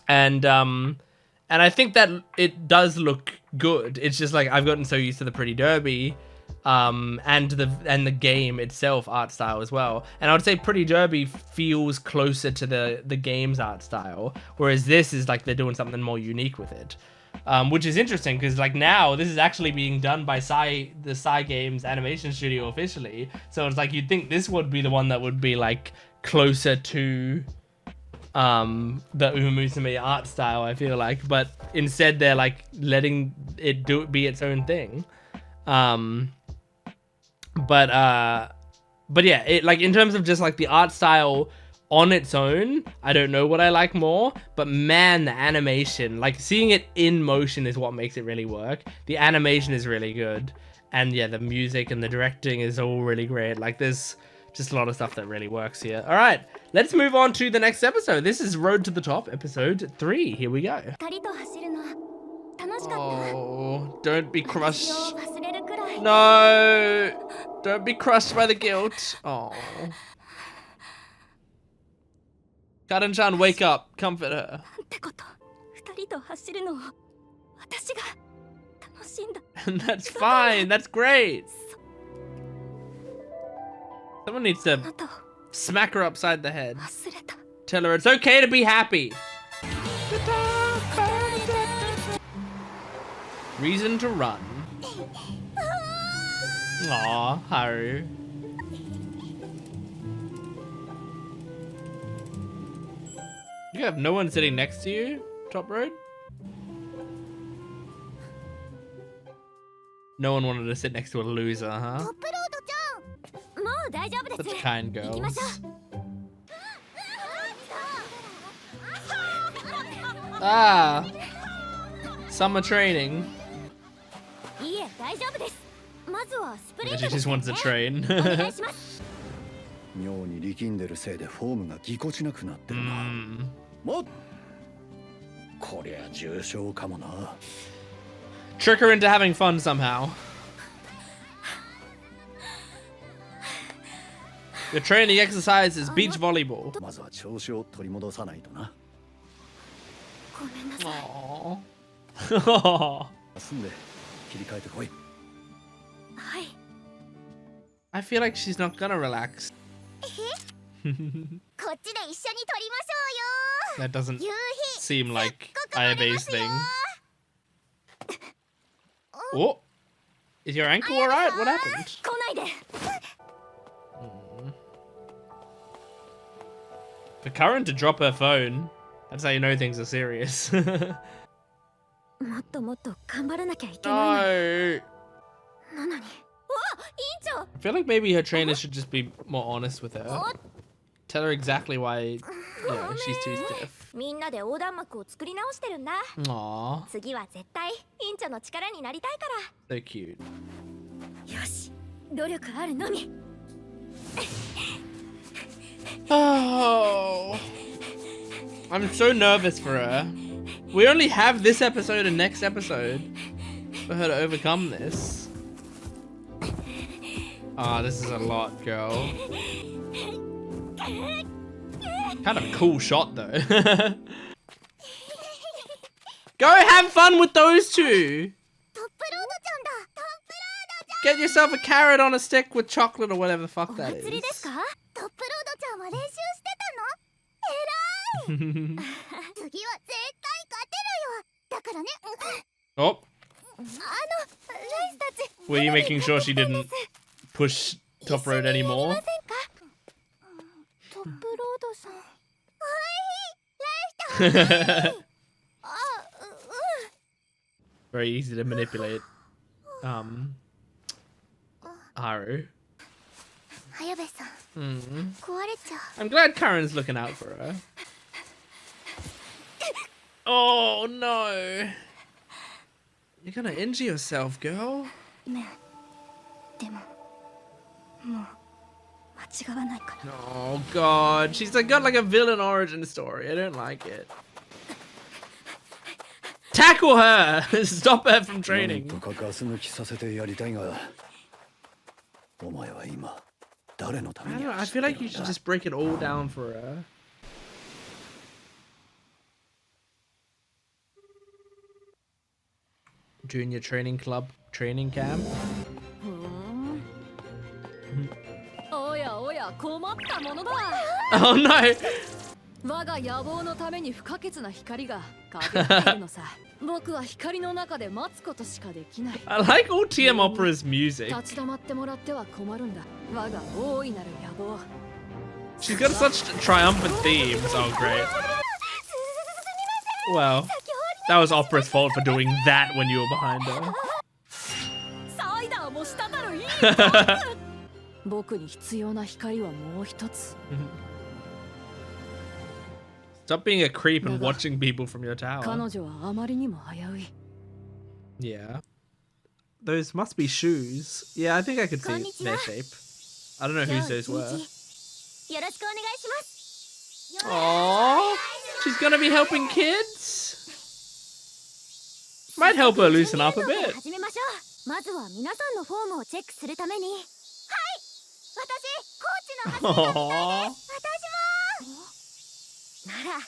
[SPEAKER 1] And I think that it does look good. It's just like, I've gotten so used to the Pretty Derby, and the game itself art style as well. And I would say Pretty Derby feels closer to the game's art style, whereas this is like they're doing something more unique with it. Which is interesting, because like now this is actually being done by the Psy Games animation studio officially. So it's like, you'd think this would be the one that would be like closer to the Uma Musume art style, I feel like, but instead they're like letting it be its own thing. But yeah, it, like, in terms of just like the art style on its own, I don't know what I like more, but man, the animation, like seeing it in motion is what makes it really work. The animation is really good, and yeah, the music and the directing is all really great. Like, there's just a lot of stuff that really works here. All right, let's move on to the next episode. This is Road to the Top, episode 3. Here we go. Oh, don't be crushed. No, don't be crushed by the guilt. Oh. Karen-chan, wake up. Comfort her. And that's fine. That's great. Someone needs to smack her upside the head. Tell her it's okay to be happy. Reason to run. Aw, Haru. You have no one sitting next to you, Top Road? No one wanted to sit next to a loser, huh? Such kind girls. Ah! Summer training. She just wants to train. Trick her into having fun somehow. Your training exercise is beach volleyball. Aww. I feel like she's not gonna relax. That doesn't seem like Ayabe's thing. Oh, is your ankle alright? What happened? For Karen to drop her phone, that's how you know things are serious. No. I feel like maybe her trainer should just be more honest with her. Tell her exactly why she's too stiff.
[SPEAKER 2] みんなで横断幕を作り直してるんだ。
[SPEAKER 1] Aww,
[SPEAKER 2] 次は絶対院長の力になりたいか
[SPEAKER 1] so cute.
[SPEAKER 2] ら。よし、努力あるのみ。
[SPEAKER 1] Oh, I'm so nervous for her. We only have this episode and next episode for her to overcome this. Ah, this is a lot, girl. Kind of a cool shot, though. Go have fun with those two. Get yourself a carrot on a stick with chocolate or whatever the fuck that is.
[SPEAKER 2] トップロードちゃんは練習してたの？偉い。次は絶対勝てるよ。だからね。
[SPEAKER 1] Oh,
[SPEAKER 2] ライスたち。
[SPEAKER 1] were you making sure she didn't push Top Road anymore?
[SPEAKER 2] トップロードさん。おい、ライスたち。
[SPEAKER 1] Very easy to manipulate. Haru.
[SPEAKER 2] 早部さん。壊れちゃう。
[SPEAKER 1] I'm glad Karen's looking out for her. Oh no. You're gonna injure yourself, girl.
[SPEAKER 2] ねえ。でも、もう間違わないから。
[SPEAKER 1] Oh god. She's like got like a villain origin story. I don't like it. Tackle her! Stop her from training. I don't know, I feel like you should just break it all down for her. Junior training club training camp.
[SPEAKER 3] おやおや困ったものだ。
[SPEAKER 1] Oh no!
[SPEAKER 3] 我が野望のために不可欠な光がかけているのさ。僕は光の中で待つことしかできない。
[SPEAKER 1] I like all TM Opera's music.
[SPEAKER 3] 立ち止まってもらっては困るんだ。我が大いなる野望。
[SPEAKER 1] She's got such triumphant themes. Oh, great. Well, that was Opera's fault for doing that when you were behind her.
[SPEAKER 3] サイダーも滴るいい。僕に必要な光はもう一つ。
[SPEAKER 1] Stop being a creep and watching people from your tower.
[SPEAKER 3] 彼女はあまりにも危うい。
[SPEAKER 1] Yeah. Those must be shoes. Yeah, I think I could see their shape. I don't know whose those were.
[SPEAKER 2] よろしくお願いします。
[SPEAKER 1] Aww. She's gonna be helping kids? Might help her loosen up a bit.
[SPEAKER 2] 始めましょう。まずは皆さんのフォームをチェックするために。はい。私、コーチの走りがしたいです。私も。なら、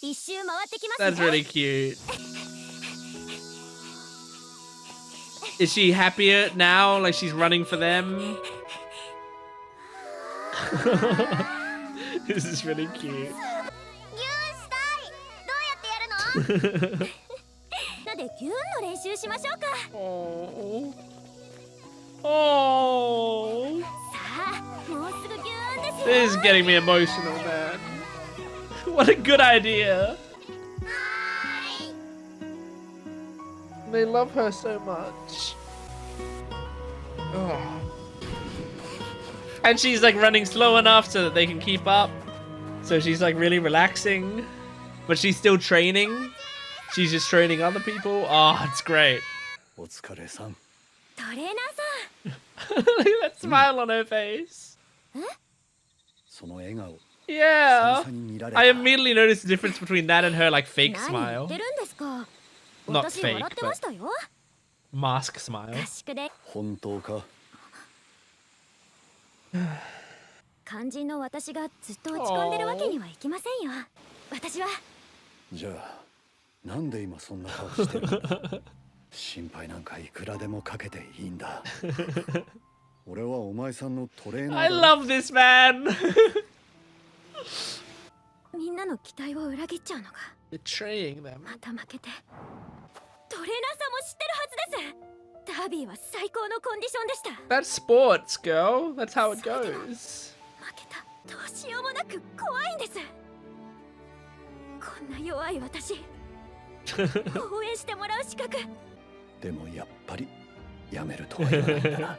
[SPEAKER 2] 一周回ってきますね。
[SPEAKER 1] That's really cute. Is she happier now? Like she's running for them? This is really cute.
[SPEAKER 2] ギューしたい。どうやってやるの？なのでギューンの練習しましょうか。
[SPEAKER 1] Oh. Oh.
[SPEAKER 2] さあ、もうすぐギューンですよ。
[SPEAKER 1] This is getting me emotional, man. What a good idea. They love her so much. Oh. And she's like running slow enough so that they can keep up. So she's like really relaxing. But she's still training. She's just training other people. Oh, it's great.
[SPEAKER 2] トレーナーさん。
[SPEAKER 1] Look at that smile on her face. Yeah. I immediately noticed the difference between that and her like fake
[SPEAKER 2] 何言
[SPEAKER 1] smile.
[SPEAKER 2] ってるんですか。
[SPEAKER 1] Not
[SPEAKER 2] 私
[SPEAKER 1] fake,
[SPEAKER 2] 笑ってましたよ。
[SPEAKER 1] Mask smile.
[SPEAKER 2] 合宿で
[SPEAKER 4] 本当か。
[SPEAKER 2] 肝心の私がずっと落ち込んでるわけにはいきませんよ。私は
[SPEAKER 4] じゃあなんで今そんな顔してるんだ。心配なんかいくらでもかけていいんだ。俺はお前さんのトレーナーだ。
[SPEAKER 1] I love this man.
[SPEAKER 2] みんなの期待を裏切っちゃうのが
[SPEAKER 1] Betraying them.
[SPEAKER 2] また負けて。トレーナーさんも知ってるはずです。ダービーは最高のコンディションでした。
[SPEAKER 1] That's sports, girl. That's how it goes.
[SPEAKER 2] 負けた。どうしようもなく怖いんです。こんな弱い私応援してもらう資格。
[SPEAKER 4] でもやっぱりやめるとは言わないんだな。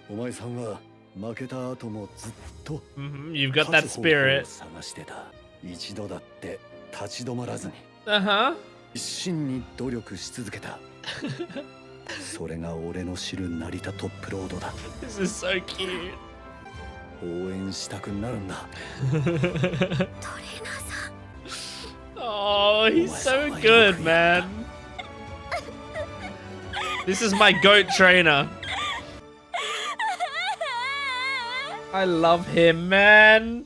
[SPEAKER 4] お前さんは負けた後もずっと
[SPEAKER 1] You've got that spirit.
[SPEAKER 4] 探してた。一度だって立ち止まらずに
[SPEAKER 1] Uh-huh.
[SPEAKER 4] 一心に努力し続けた。それが俺の知る成田トップロードだ。
[SPEAKER 1] This is so cute.
[SPEAKER 4] 応援したくなるんだ。
[SPEAKER 2] トレーナーさん
[SPEAKER 1] Oh, he's so good, man. This is my goat trainer. I love him, man.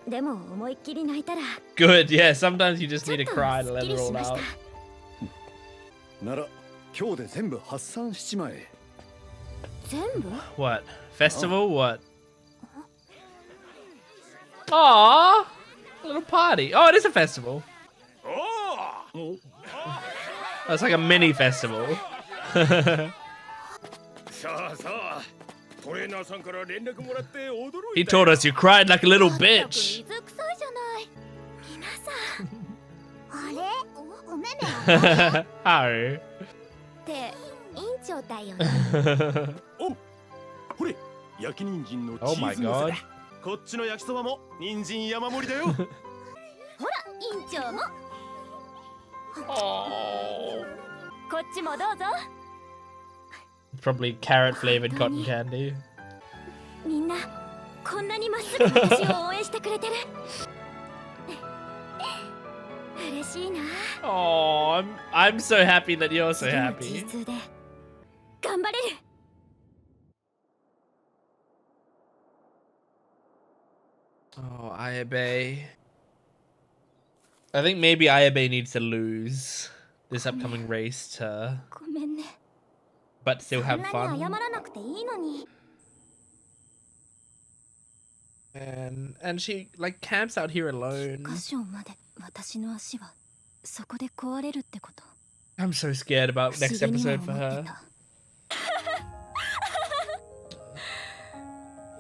[SPEAKER 2] でも思いっきり泣いたら
[SPEAKER 1] Good, yeah. Sometimes you just
[SPEAKER 2] ちょ
[SPEAKER 1] need
[SPEAKER 2] っ
[SPEAKER 1] to
[SPEAKER 2] と
[SPEAKER 1] cry
[SPEAKER 2] す
[SPEAKER 1] to
[SPEAKER 2] っ
[SPEAKER 1] let
[SPEAKER 2] き
[SPEAKER 1] it
[SPEAKER 2] りし
[SPEAKER 1] all
[SPEAKER 2] ました
[SPEAKER 1] out.
[SPEAKER 4] なら今日で全部発散しちまえ。
[SPEAKER 2] 全部
[SPEAKER 1] What? Festival? What? Aww, a little party. Oh, it is a festival. Oh, it's like a mini festival.
[SPEAKER 5] さあさあ、トレーナーさんから連絡もらって驚い
[SPEAKER 1] He
[SPEAKER 5] たよ。
[SPEAKER 1] told us you cried like a little
[SPEAKER 2] まったく
[SPEAKER 1] bitch.
[SPEAKER 2] 水臭いじゃない皆さんあれお目目
[SPEAKER 1] How?
[SPEAKER 2] って院長だよね
[SPEAKER 5] お、これ焼き人参のチ
[SPEAKER 1] Oh
[SPEAKER 5] ー
[SPEAKER 1] my
[SPEAKER 5] ズのせ
[SPEAKER 1] god.
[SPEAKER 5] だ。こっちの焼きそばも人参山盛りだよ。
[SPEAKER 2] ほら院長も
[SPEAKER 1] Oh.
[SPEAKER 2] こっちもどうぞ
[SPEAKER 1] Probably carrot flavored cotton candy.
[SPEAKER 2] みんなこんなにまっすぐ私を応援してくれてる嬉しいな
[SPEAKER 1] Oh, I'm so happy that you're so
[SPEAKER 2] 次の
[SPEAKER 1] happy.
[SPEAKER 2] G2 で頑張れる
[SPEAKER 1] Oh, Ayabe. I think maybe Ayabe needs to lose this upcoming race to,
[SPEAKER 2] ごめんね
[SPEAKER 1] but still
[SPEAKER 2] そ
[SPEAKER 1] have
[SPEAKER 2] んなに
[SPEAKER 1] fun.
[SPEAKER 2] 謝らなくていいのに
[SPEAKER 1] And she like camps out here
[SPEAKER 2] 1
[SPEAKER 1] alone.
[SPEAKER 2] 箇所まで私の足はそこで壊れるってこと
[SPEAKER 1] I'm so scared about
[SPEAKER 2] 不思
[SPEAKER 1] next
[SPEAKER 2] 議にも
[SPEAKER 1] episode for
[SPEAKER 2] 思って
[SPEAKER 1] her.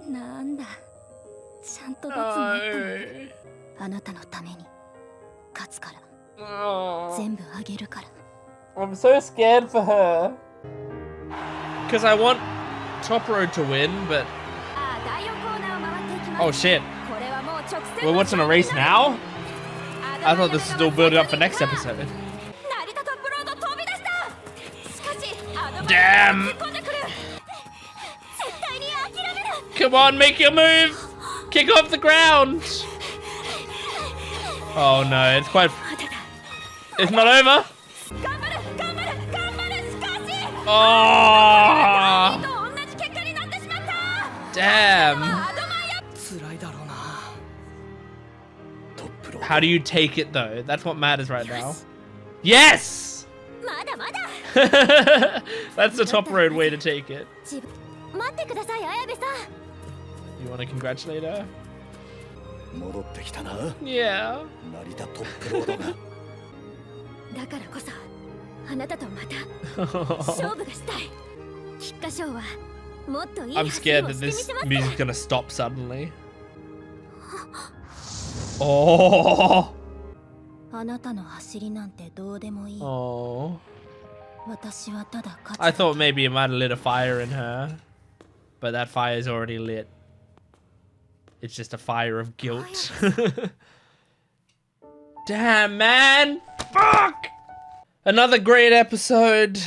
[SPEAKER 2] たなんだちゃんと罰もあったの
[SPEAKER 1] Oh.
[SPEAKER 2] あなたのために勝つから
[SPEAKER 1] Oh.
[SPEAKER 2] 全部あげるから
[SPEAKER 1] I'm so scared for her. Because I want Top Road to win, but
[SPEAKER 2] ああ第4コーナーを回っていきます
[SPEAKER 1] oh shit.
[SPEAKER 2] これはもう直線
[SPEAKER 1] We're
[SPEAKER 2] の
[SPEAKER 1] watching a race now?
[SPEAKER 2] ア
[SPEAKER 1] I
[SPEAKER 2] ド
[SPEAKER 1] thought
[SPEAKER 2] バイ
[SPEAKER 1] this
[SPEAKER 2] ザ
[SPEAKER 1] was
[SPEAKER 2] ー
[SPEAKER 1] all
[SPEAKER 2] が
[SPEAKER 1] building up for next episode.
[SPEAKER 2] 成田トップロード飛び出したしかしアドバイザー
[SPEAKER 1] Damn.
[SPEAKER 2] が突っ込んでくる絶対に諦める
[SPEAKER 1] Come on, make your move! Kick off the ground! Oh no, it's quite.
[SPEAKER 2] まだだ
[SPEAKER 1] It's not over!
[SPEAKER 2] 頑張る頑張る頑張るしかし
[SPEAKER 1] Oh!
[SPEAKER 2] と同じ結果になってしまった
[SPEAKER 1] Damn!
[SPEAKER 2] アドバイ
[SPEAKER 5] 辛いだろうな。
[SPEAKER 4] トップロード
[SPEAKER 1] How do you take it though? That's what matters right now. Yes!
[SPEAKER 2] まだまだ
[SPEAKER 1] That's the Top Road way to take it.
[SPEAKER 2] 自分待ってください綾部さん
[SPEAKER 1] You want to congratulate her?
[SPEAKER 4] 戻ってきたな。
[SPEAKER 1] Yeah.
[SPEAKER 4] 成田トップロードが。
[SPEAKER 2] だからこそあなたとまた勝負がしたい菊花賞はもっといい
[SPEAKER 1] I'm
[SPEAKER 2] 走
[SPEAKER 1] scared
[SPEAKER 2] りを
[SPEAKER 1] that
[SPEAKER 2] してみ
[SPEAKER 1] this
[SPEAKER 2] せます
[SPEAKER 1] music's gonna stop suddenly. Oh!
[SPEAKER 2] あなたの走りなんてどうでもいい
[SPEAKER 1] Oh.
[SPEAKER 2] 私はただ勝つ
[SPEAKER 1] I thought maybe it might have lit a fire in her. But that fire is already lit. It's just a fire of guilt. Damn, man! Fuck! Another great episode.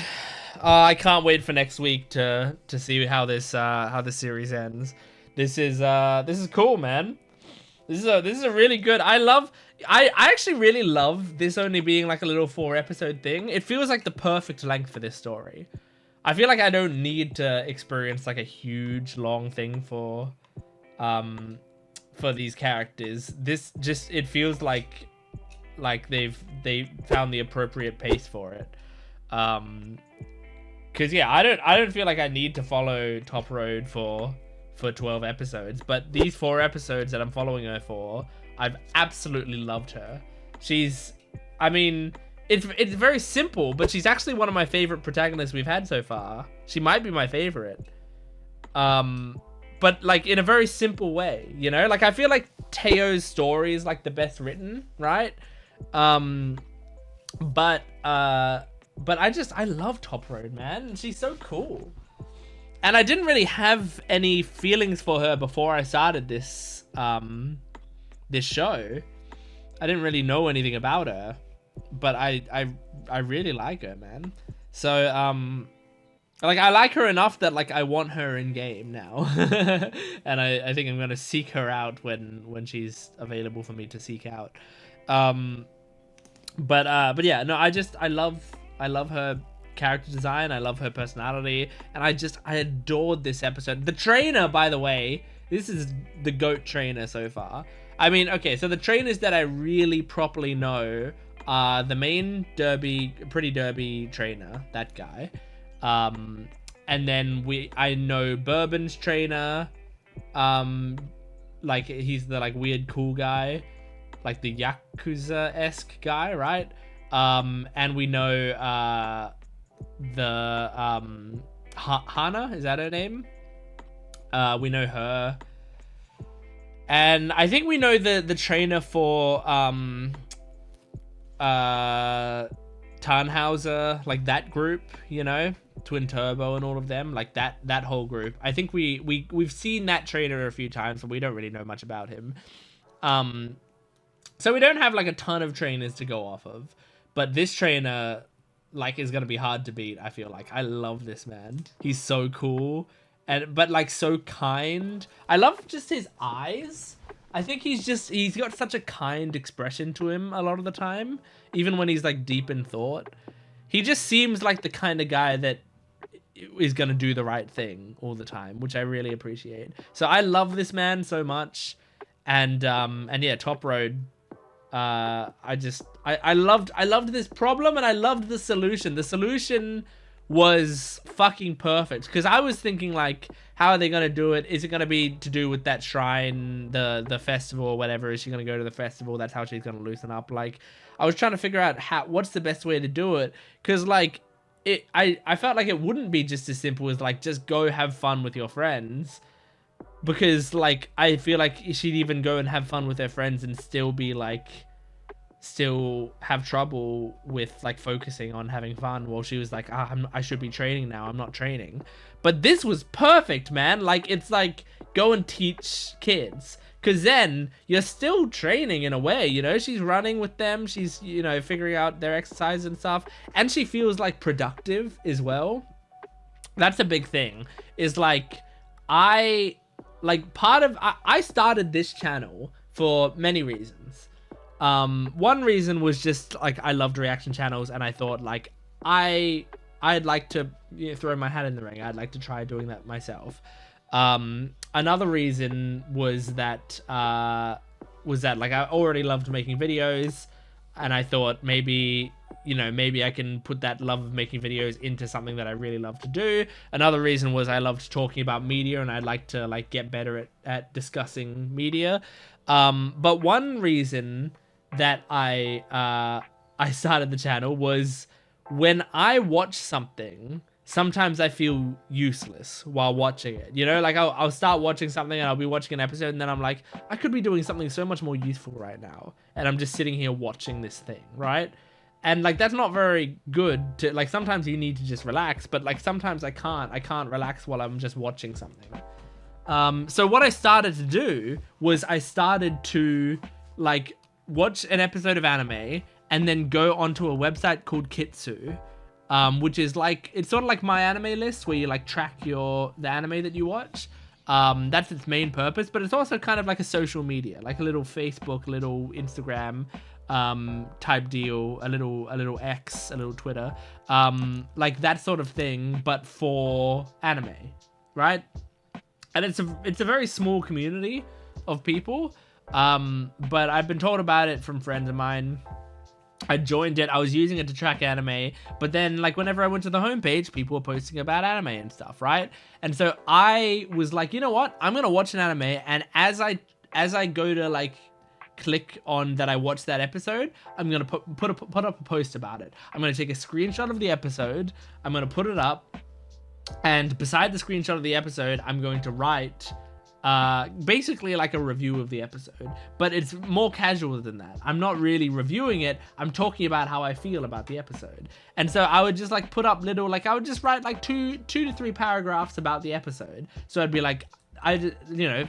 [SPEAKER 1] I can't wait for next week to see how this series ends. This is cool, man. This is a really good. I actually really love this only being like a little 4-episode thing. It feels like the perfect length for this story. I feel like I don't need to experience like a huge long thing for these characters. This just, it feels like they found the appropriate pace for it. Cause yeah, I don't feel like I need to follow Top Road for 12 episodes, but these 4 episodes that I'm following her for, I've absolutely loved her. I mean, it's very simple, but she's actually one of my favorite protagonists we've had so far. She might be my favorite. But like in a very simple way, you know? Like I feel like Teo's story is like the best written, right? But I love Top Road, man. She's so cool. and I didn't really have any feelings for her before I started this this show. I didn't really know anything about her, but I really like her, man. So like I like her enough that like I want her in game now. And I think I'm gonna seek her out when she's available for me to seek out. But yeah, no, I love her character design. I love her personality, and I adored this episode. The trainer, by the way, this is the GOAT trainer so far. I mean, okay, so the trainers that I really properly know are the main Pretty Derby trainer, that guy. And then I know Bourbon's trainer. Like he's the like weird cool guy, like the Yakuza-esque guy, right? And we know the Hana, is that her name? We know her. And I think we know the trainer for Tannhauser, like that group, you know, Twin Turbo and all of them, like that whole group. I think we've seen that trainer a few times, but we don't really know much about him. So we don't have like a ton of trainers to go off of, but this trainer like is gonna be hard to beat. I feel like I love this man. He's so cool. But like so kind. I love just his eyes. I think he's got such a kind expression to him a lot of the time, even when he's like deep in thought. He just seems like the kind of guy that is gonna do the right thing all the time, which I really appreciate. So I love this man so much, and yeah, Top Road. I loved this problem, and I loved the solution. The solution was fucking perfect, because I was thinking like, how are they gonna do it? Is it gonna be to do with that shrine, the festival or whatever? Is she gonna go to the festival? That's how she's gonna loosen up. Like, I was trying to figure out what's the best way to do it, because like I felt like it wouldn't be just as simple as like just go have fun with your friends, because like I feel like she'd even go and have fun with her friends and still be like still have trouble with like focusing on having fun while she was like, I should be training now, I'm not training. But this was perfect, man. Like, it's like, go and teach kids, because then you're still training in a way, you know. She's running with them, she's, you know, figuring out their exercise and stuff, and she feels like productive as well. That's a big thing, is like I started this channel for many reasons. One reason was just like I loved reaction channels, and I thought like I'd like to, you know, throw my hat in the ring. I'd like to try doing that myself. Another reason was that like I already loved making videos, and I thought maybe I can put that love of making videos into something that I really love to do. Another reason was I loved talking about media, and I'd like to like get better at discussing media. But one reason that I started the channel was when I watch something, sometimes I feel useless while watching it. You know, like I'll start watching something and I'll be watching an episode, and then I'm like, I could be doing something so much more useful right now, and I'm just sitting here watching this thing, right? And like that's not very good to like. Sometimes you need to just relax, but like sometimes I can't relax while I'm just watching something. So what I started to do was I started to like watch an episode of anime and then go onto a website called Kitsu, which is like, it's sort of like my anime list where you like track the anime that you watch. That's its main purpose, but it's also kind of like a social media, like a little Facebook, a little Instagram type deal, a little X, a little Twitter, like that sort of thing, but for anime, right? And it's a very small community of people, but I've been told about it from friends of mine. I joined it, I was using it to track anime, but then like whenever I went to the homepage, people were posting about anime and stuff, right? And so I was like, you know what? I'm gonna watch an anime, and as I go to like click on that I watched that episode, I'm gonna put up a post about it. I'm gonna take a screenshot of the episode, I'm gonna put it up, and beside the screenshot of the episode, I'm going to write basically like a review of the episode, but it's more casual than that. I'm not really reviewing it, I'm talking about how I feel about the episode. And so I would just like put up little, like I would just write like two to three paragraphs about the episode. So I'd be like,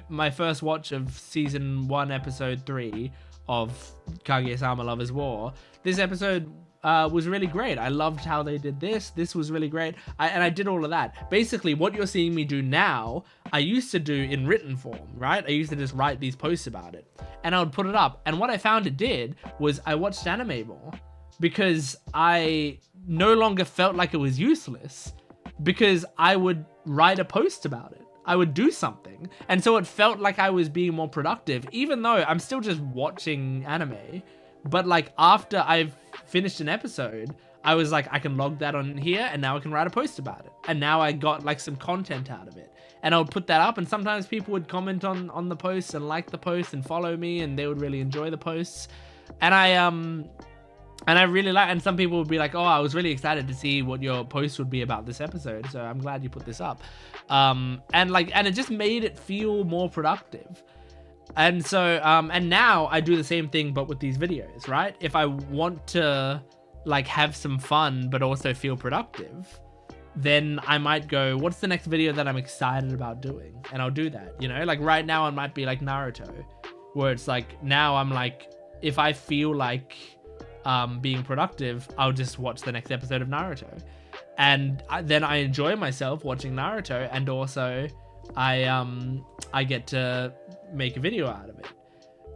[SPEAKER 1] my first watch of season 1 episode 3 of Kaguya-sama Love is War, this episode was really great. I loved how they did this. This was really great. And I did all of that. Basically, what you're seeing me do now, I used to do in written form, right? I used to just write these posts about it. And I would put it up. And what I found it did was I watched anime more. Because I no longer felt like it was useless. Because I would write a post about it. I would do something. And so it felt like I was being more productive. Even though I'm still just watching anime. But like after I've finished an episode, I was like, I can log that on here and now I can write a post about it. And now I got like some content out of it. And I would put that up and sometimes people would comment on the posts and like the post and follow me and they would really enjoy the posts. And I really like, and some people would be like, oh, I was really excited to see what your post would be about this episode. So I'm glad you put this up. And it just made it feel more productive. And so, and now I do the same thing, but with these videos, right? If I want to like have some fun, but also feel productive, then I might go, what's the next video that I'm excited about doing? And I'll do that, you know, like right now it might be like Naruto, where it's like, now I'm like, if I feel like being productive, I'll just watch the next episode of Naruto. And then I enjoy myself watching Naruto, and also I get to make a video out of it.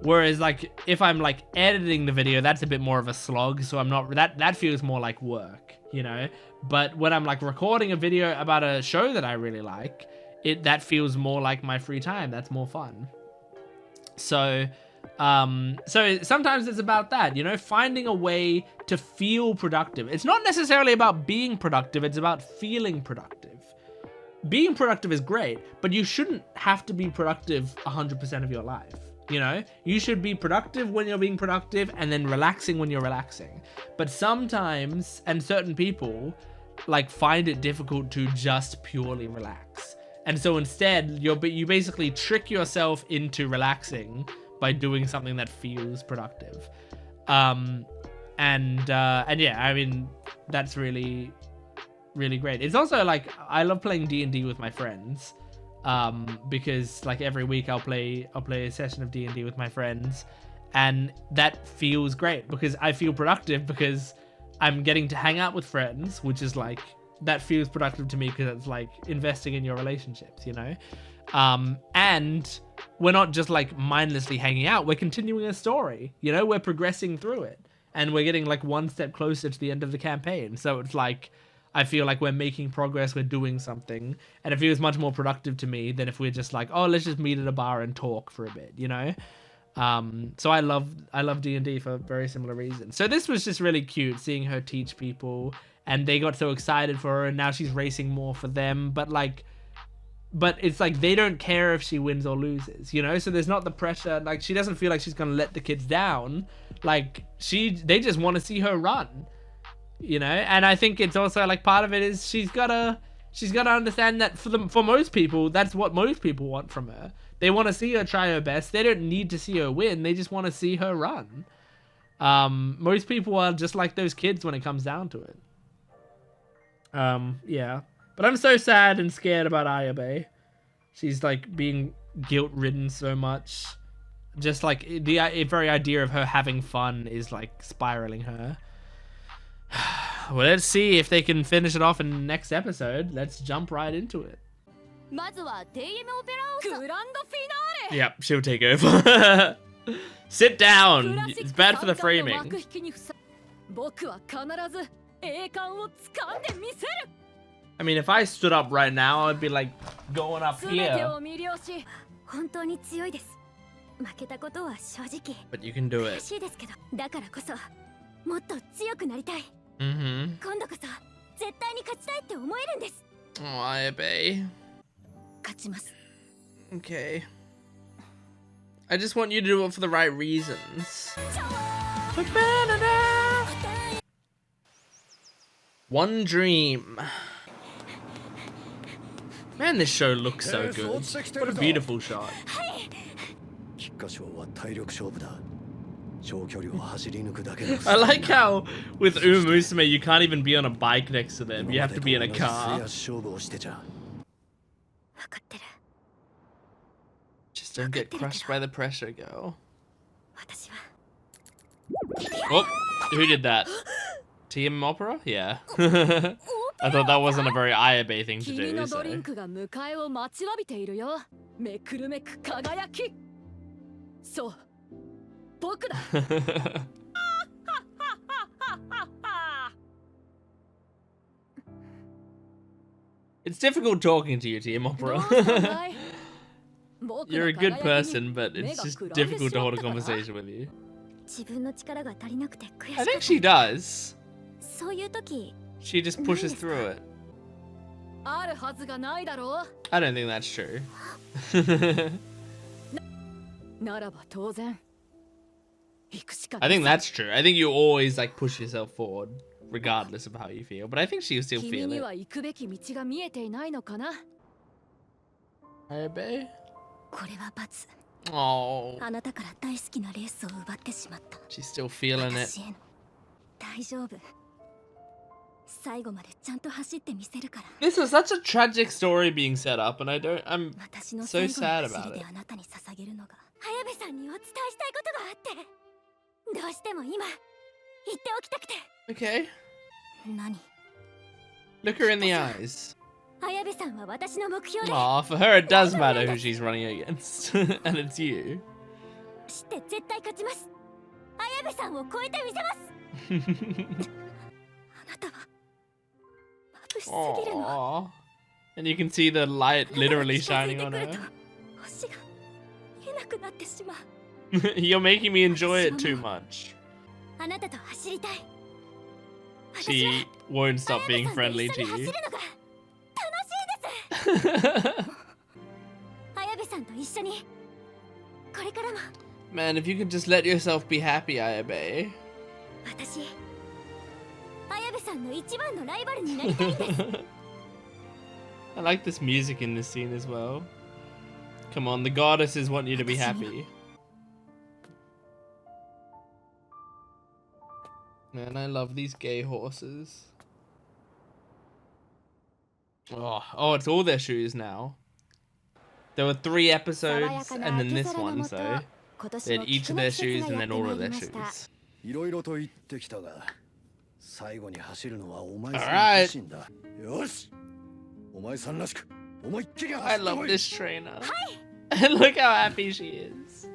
[SPEAKER 1] Whereas like if I'm like editing the video, that's a bit more of a slog, so I'm not, that feels more like work, you know. But when I'm like recording a video about a show that I really like, that feels more like my free time. That's more fun. So sometimes it's about that, you know, finding a way to feel productive. It's not necessarily about being productive, it's about feeling productive. Being productive is great, but you shouldn't have to be productive 100% of your life, you know? You should be productive when you're being productive and then relaxing when you're relaxing. But sometimes, and certain people, like find it difficult to just purely relax. And so instead, you basically trick yourself into relaxing by doing something that feels productive. And yeah, I mean, that's really great. It's also like, I love playing D&D with my friends, because like every week I'll play a session of D&D with my friends, and that feels great because I feel productive because I'm getting to hang out with friends, which is like, that feels productive to me because it's like investing in your relationships, you know? And we're not just like mindlessly hanging out, we're continuing a story, you know, we're progressing through it, and we're getting like one step closer to the end of the campaign. So it's like, I feel like we're making progress, we're doing something, and it feels much more productive to me than if we're just like, oh, let's just meet at a bar and talk for a bit, you know? So I love D&D for very similar reasons. So this was just really cute, seeing her teach people, and they got so excited for her, and now she's racing more for them, but it's like they don't care if she wins or loses, you know? So there's not the pressure, like she doesn't feel like she's gonna let the kids down, like they just want to see her run. You know, and I think it's also like part of it is she's gotta understand that for most people, that's what most people want from her. They want to see her try her best. They don't need to see her win. They just want to see her run. Most people are just like those kids when it comes down to it. Yeah, but I'm so sad and scared about Ayabe. She's like being guilt-ridden so much. Just like the very idea of her having fun is like spiraling her. Well, let's see if they can finish it off in the next episode. Let's jump right into it. Yep, she'll take over. Sit down. It's bad for the framing. I mean, if I stood up right now, I'd be like going up here. But you can do it. Mm-hmm. Oh, Ayabe. Okay. I just want you to do it for the right reasons. One dream. Man, this show looks so good. What a beautiful shot.
[SPEAKER 4] 菊花賞は体力勝負だ。長距離を走り抜くだけの
[SPEAKER 1] I like how with Uma Musume you can't even be on a bike next to them. You have to be in a car.
[SPEAKER 4] 勝負をしてちゃ。
[SPEAKER 2] 分かってる。
[SPEAKER 1] Just don't get crushed by the pressure, girl.
[SPEAKER 2] 私は
[SPEAKER 1] Oh, who did that? Team Opera? Yeah. I thought that wasn't a very Ayabe thing to
[SPEAKER 3] 君
[SPEAKER 1] do.
[SPEAKER 3] の
[SPEAKER 1] So.
[SPEAKER 3] ドリンクが迎えを待ちわびているよ。めくるめく輝き。そう。僕だ。
[SPEAKER 1] It's difficult talking to you, Team Opera.
[SPEAKER 3] どうしたんだい？
[SPEAKER 1] You're a good person, but it's
[SPEAKER 3] 目が
[SPEAKER 1] just
[SPEAKER 3] くらんで
[SPEAKER 1] difficult
[SPEAKER 3] し
[SPEAKER 1] to
[SPEAKER 3] まっ
[SPEAKER 1] hold a
[SPEAKER 3] たから。
[SPEAKER 1] conversation with you.
[SPEAKER 2] 自分の力が足りなくて悔しか
[SPEAKER 1] I
[SPEAKER 2] った
[SPEAKER 1] think she does.
[SPEAKER 2] そういう時
[SPEAKER 1] She just pushes through it.
[SPEAKER 3] あるはずがないだろう。
[SPEAKER 1] I don't think that's true.
[SPEAKER 3] ならば当然。行くしか
[SPEAKER 1] I
[SPEAKER 3] ない
[SPEAKER 1] think that's true. I think you always like push yourself forward, regardless of how you feel. But I think she still
[SPEAKER 3] 君
[SPEAKER 1] feel
[SPEAKER 3] に
[SPEAKER 1] it.
[SPEAKER 3] は行くべき道が見えていないのかな。
[SPEAKER 1] Ayabe?
[SPEAKER 2] これは罰
[SPEAKER 1] Oh,
[SPEAKER 2] あなたから大好きなレースを奪ってしまった
[SPEAKER 1] she's still feeling it.
[SPEAKER 2] 私への大丈夫最後までちゃんと走ってみせるから
[SPEAKER 1] This was such a tragic story being set up, and I'm
[SPEAKER 2] 私の
[SPEAKER 1] so
[SPEAKER 2] 最後
[SPEAKER 1] sad
[SPEAKER 2] の
[SPEAKER 1] about
[SPEAKER 2] 走り
[SPEAKER 1] it.
[SPEAKER 2] であなたに捧げるのが早部さんにお伝えしたいことがあってどうしても今言っておきたくて
[SPEAKER 1] Okay.
[SPEAKER 2] 何
[SPEAKER 1] Look her in the eyes.
[SPEAKER 2] 綾部さんは私の目標で
[SPEAKER 1] Aw, for her it does matter who she's running against. And it's you.
[SPEAKER 2] 知って絶対勝ちます綾部さんを超えてみせますあなたは眩しすぎるの
[SPEAKER 1] Aww. And you can see the light literally shining on
[SPEAKER 2] 近づいてくる
[SPEAKER 1] her.
[SPEAKER 2] と星が見えなくなってしまう
[SPEAKER 1] You're making me enjoy it too much.
[SPEAKER 2] あなたと走りたい
[SPEAKER 1] She won't stop
[SPEAKER 2] 綾
[SPEAKER 1] being
[SPEAKER 2] 部さんと
[SPEAKER 1] friendly
[SPEAKER 2] 一緒
[SPEAKER 1] to
[SPEAKER 2] に走
[SPEAKER 1] you.
[SPEAKER 2] るのが綾部さんと一緒にこれからも
[SPEAKER 1] Man, if you could just let yourself be happy, Ayabe.
[SPEAKER 2] 私綾部さんの一番のライバルになりたいんです
[SPEAKER 1] I like this music in this scene as well. Come on, the goddesses want you to be happy. Man, I love these gay horses. Oh, it's all their shoes now. There were 3 episodes and then this one, so they had each of their shoes and then all of their shoes.
[SPEAKER 4] いろいろと言ってきたが、最後に走るのはお前さ
[SPEAKER 1] Alright.
[SPEAKER 4] ん自身だ。よし、お前さんらしく思いっきり
[SPEAKER 1] I
[SPEAKER 4] 走って
[SPEAKER 1] love
[SPEAKER 4] こい。
[SPEAKER 1] this trainer. And look how happy she is.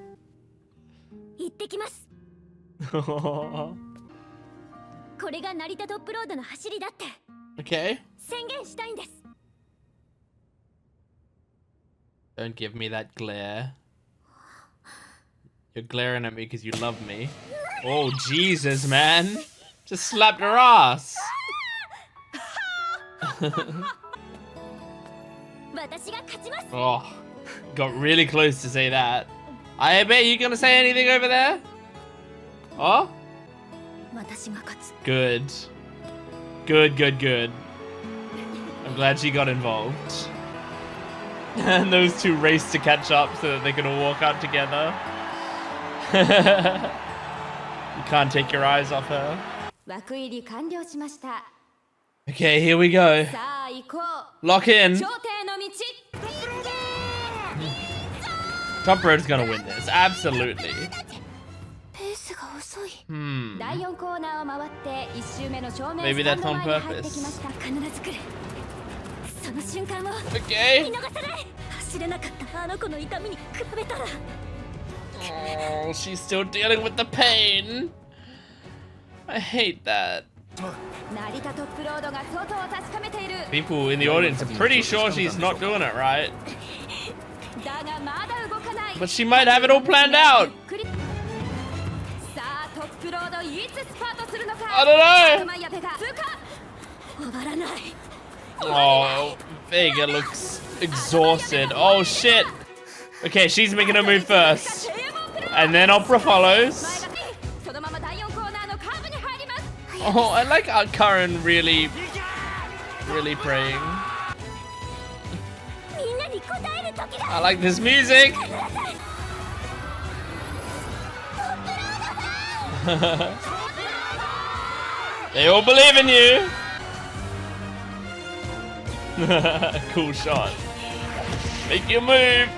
[SPEAKER 2] 行ってきますこれが成田トップロードの走りだって
[SPEAKER 1] Okay.
[SPEAKER 2] 宣言したいんです
[SPEAKER 1] Don't give me that glare. You're glaring at me because you love me. Oh, Jesus, man. Just slapped her ass.
[SPEAKER 2] 私が勝ちます
[SPEAKER 1] Oh, got really close to say that. I bet you gonna say anything over there? Oh,
[SPEAKER 2] 私が勝つ
[SPEAKER 1] good. Good, good, good. I'm glad she got involved. And those two race to catch up so that they can all walk out together. You can't take your eyes off her.
[SPEAKER 3] 枠入り完了しました
[SPEAKER 1] Okay, here we go.
[SPEAKER 3] さあ行こう
[SPEAKER 1] Lock in.
[SPEAKER 3] 頂点の道
[SPEAKER 1] Top Road's gonna win this. Absolutely.
[SPEAKER 2] ペースが遅い
[SPEAKER 1] Hmm.
[SPEAKER 3] 第4コーナーを回って1周目の正面
[SPEAKER 1] Maybe
[SPEAKER 3] スタ
[SPEAKER 1] that's
[SPEAKER 3] ンド
[SPEAKER 1] on
[SPEAKER 3] 前に入ってきま
[SPEAKER 1] purpose.
[SPEAKER 3] した
[SPEAKER 2] 必ず来るその瞬間を
[SPEAKER 1] Okay.
[SPEAKER 2] 見逃さない走れなかったあの子の痛みに比べたら
[SPEAKER 1] Oh, she's still dealing with the pain. I hate that.
[SPEAKER 3] 成田トップロードが外を確かめている
[SPEAKER 1] People in the audience are pretty sure she's not doing it right.
[SPEAKER 3] だがまだ動かない
[SPEAKER 1] But she might have it all planned out.
[SPEAKER 3] ゆっくりさあトップロードいつスパートするのか
[SPEAKER 1] I don't know.
[SPEAKER 3] マイヤペが通過
[SPEAKER 2] 終わらない
[SPEAKER 1] Oh, Vega looks exhausted. Oh, shit. Okay, she's making a move first. And then Opera follows.
[SPEAKER 3] そのまま第4コーナーのカーブに入ります
[SPEAKER 1] Oh, I like Karin really praying. I like this music. They all believe in you. Cool shot. Make your move.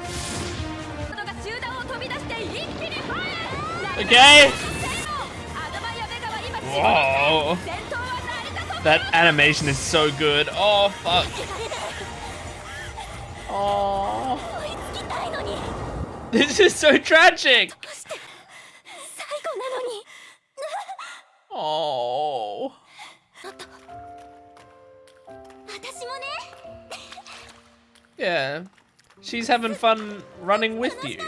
[SPEAKER 1] Okay. Whoa. That animation is so good. Oh, fuck. Oh. This is so tragic. Oh. Yeah. She's having fun running with you.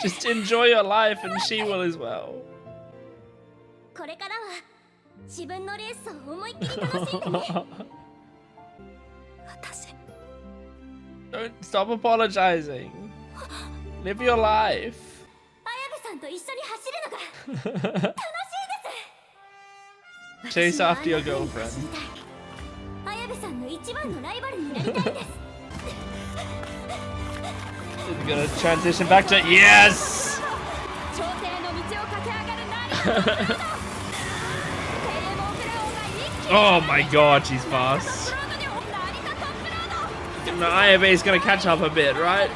[SPEAKER 1] Just enjoy your life and she will as well. Don't stop apologizing. Live your life. Chase after your girlfriend. We're gonna transition back to yes. Oh my god, she's fast. And the Ayabe is gonna catch up a bit, right?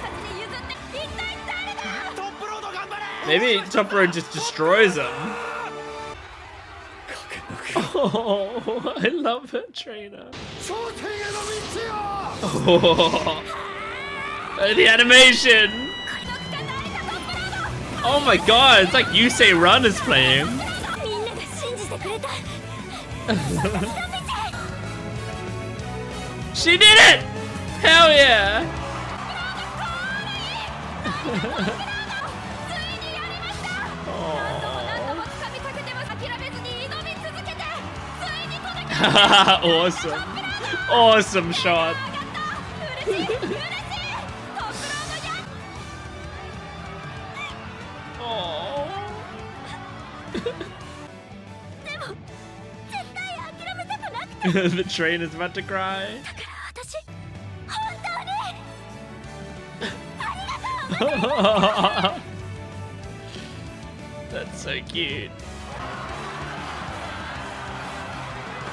[SPEAKER 1] Maybe Top Road just destroys him. Oh, I love her trainer. Oh, the animation. Oh my god, it's like You Say Run is playing. She did it! Hell yeah! Awesome. Awesome shot. The train is about to cry. That's so cute.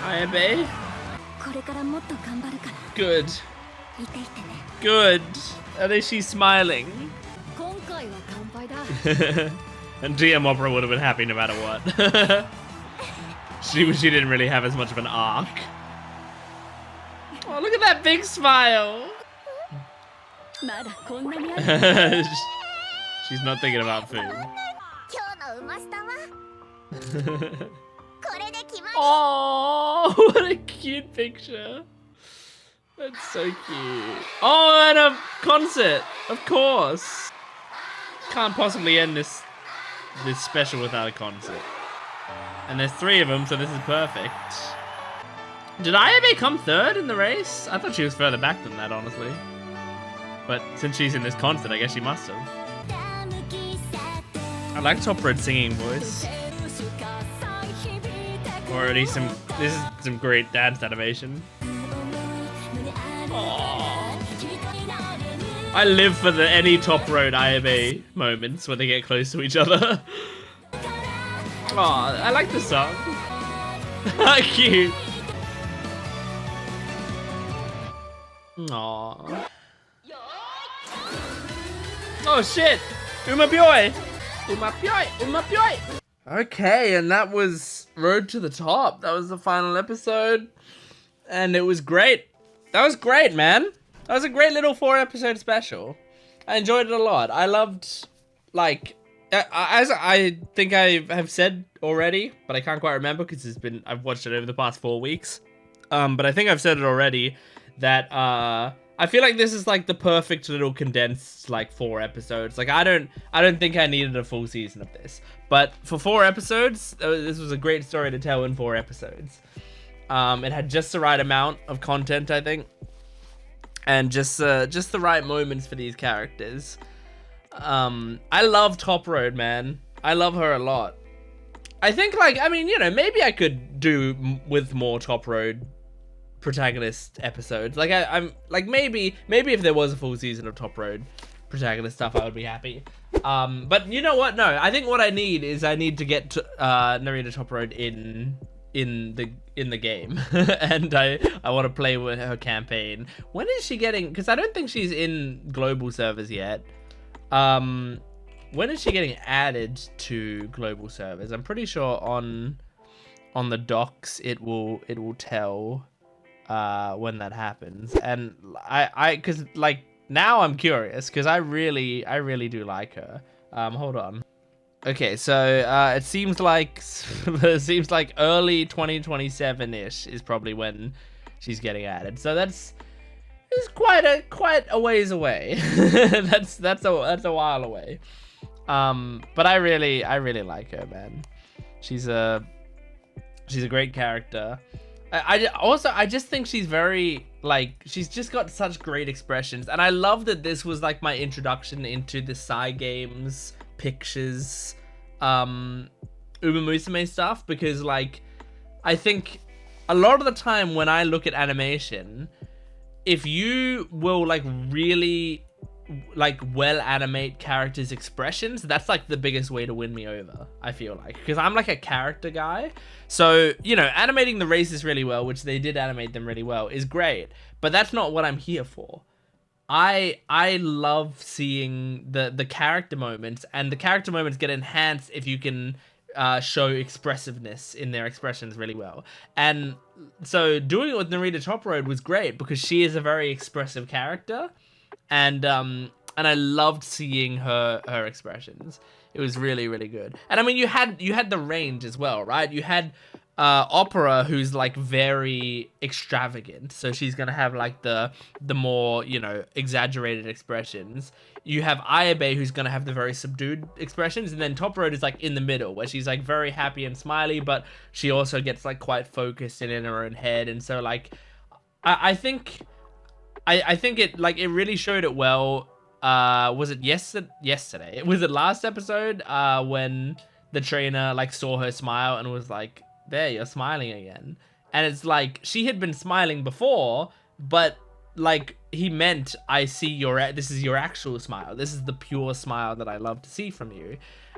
[SPEAKER 1] Ayabe? Good. Good. At least she's smiling. And DM Opera would have been happy no matter what. She didn't really have as much of an arc. Oh, look at that big smile. She's not thinking about food. Oh, what a cute picture. That's so cute. Oh, and a concert, of course. Can't possibly end this special without a concert. And there's 3 of them, so this is perfect. Did Ayabe come 3rd in the race? I thought she was further back than that, honestly. But since she's in this concert, I guess she must have. I like Top Red singing voice. Already this is some great dance animation. Aww. I live for any Top Road Ayabe moments when they get close to each other. Aw, I like the song. Cute. Aww. Oh shit! Umapyoi! Umapyoi! Umapyoi! Okay, and that was Road to the Top. That was the final episode. And it was great. That was great, man. That was a great little 4-episode special. I enjoyed it a lot. I loved, like, as I think I have said already, but I can't quite remember because I've watched it over the past 4 weeks. But I think I've said it already that I feel like this is like the perfect little condensed like 4 episodes. Like I don't think I needed a full season of this, but for 4 episodes, this was a great story to tell in 4 episodes. It had just the right amount of content, I think, and just the right moments for these characters. I love Top Road, man. I love her a lot. I think, like, I mean, you know, maybe I could do with more Top Road protagonist episodes. Like I'm like maybe if there was a full season of Top Road protagonist stuff, I would be happy. But you know what? No, I think what I need to get to, Narita Top Road in the game, and I want to play with her campaign. When is she getting? Because I don't think she's in global servers yet. When is she getting added to global servers? I'm pretty sure on the docs it will tell when that happens. And I because like now I'm curious because I really do like her. Hold on. Okay, so it seems like early 2027-ish is probably when she's getting added. So that's quite a ways away. that's a while away. But I really like her, man. She's a great character. I just think she's very, like, she's just got such great expressions, and I love that this was like my introduction into the Cygames pictures Uma Musume stuff, because like I think a lot of the time when I look at animation, if you will like really like well animate characters' expressions, that's like the biggest way to win me over, I feel like, because I'm like a character guy. So, you know, animating the races really well, which they did animate them really well, is great, but that's not what I'm here for. I love seeing the character moments, and the character moments get enhanced if you can show expressiveness in their expressions really well. And so doing it with Narita Top Road was great because she is a very expressive character, and I loved seeing her expressions. It was really, really good. And I mean, you had the range as well, right? You had Opera, who's like very extravagant, so she's gonna have like the more, you know, exaggerated expressions. You have Ayabe, who's gonna have the very subdued expressions, and then Top Road is like in the middle, where she's like very happy and smiley, but she also gets like quite focused and in her own head. And so like I think it like it really showed it well. Was it yesterday? Was it last episode when the trainer like saw her smile and was like, there, you're smiling again? And it's like she had been smiling before, but like he meant, I see this is your actual smile. This is the pure smile that I love to see from you.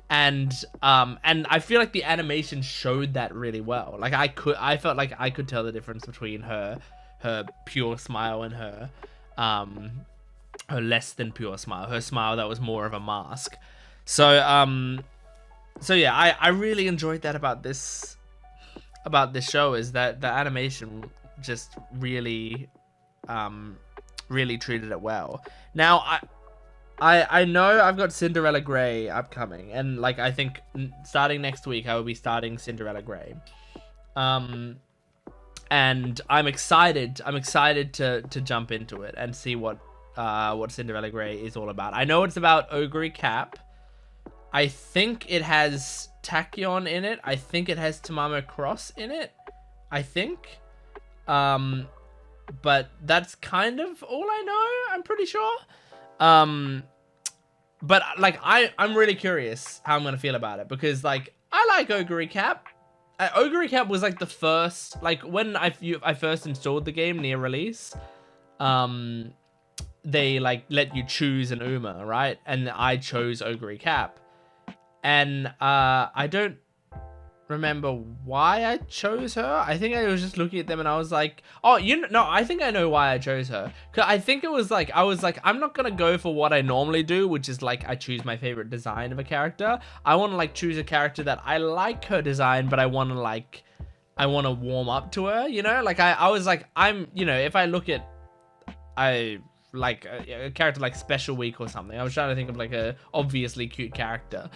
[SPEAKER 1] And I feel like the animation showed that really well. Like I felt like I could tell the difference between her pure smile and her less than pure smile, her smile that was more of a mask. So yeah, I really enjoyed that about this show, is that the animation just really really treated it well. Now I know I've got Cinderella Grey upcoming, and like I think starting next week I will be starting Cinderella Grey. And I'm excited to jump into it and see what Cinderella Grey is all about. I know it's about Ogre Cap. I think it has Tachyon in it. I think it has Tamamo Cross in it. I think. But that's kind of all I know, I'm pretty sure. But like I'm really curious how I'm gonna feel about it, because like I like Ogre Cap. Ogre Cap was like the first, like when I first installed the game near release, they like let you choose an Uma, right? And I chose Ogre Cap, and I don't remember why I chose her. I think I was just looking at them and I was like, oh, no, I think I know why I chose her. Cause I think it was like, I was like, I'm not gonna go for what I normally do, which is like I choose my favorite design of a character. I want to like choose a character that I like her design, but I want to warm up to her, you know? Like I was like, you know, if I look at like a character like Special Week or something, I was trying to think of like a obviously cute character.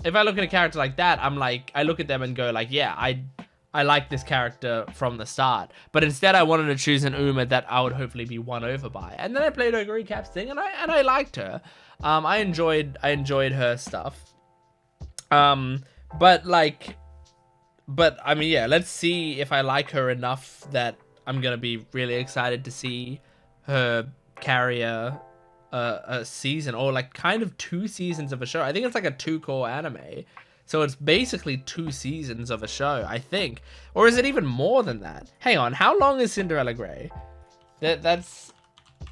[SPEAKER 1] If I look at a character like that, I'm like, I look at them and go like, yeah, I like this character from the start. But instead, I wanted to choose an Uma that I would hopefully be won over by. And then I played Ogre Cap's thing, and I liked her. I enjoyed her stuff. But I mean, yeah, let's see if I like her enough that I'm gonna be really excited to see her carry a season, or like kind of 2 seasons of a show. I think it's like a 2-core anime, So it's basically 2 seasons of a show, I think. Or is it even more than that? Hang on, how long is Cinderella Grey? That's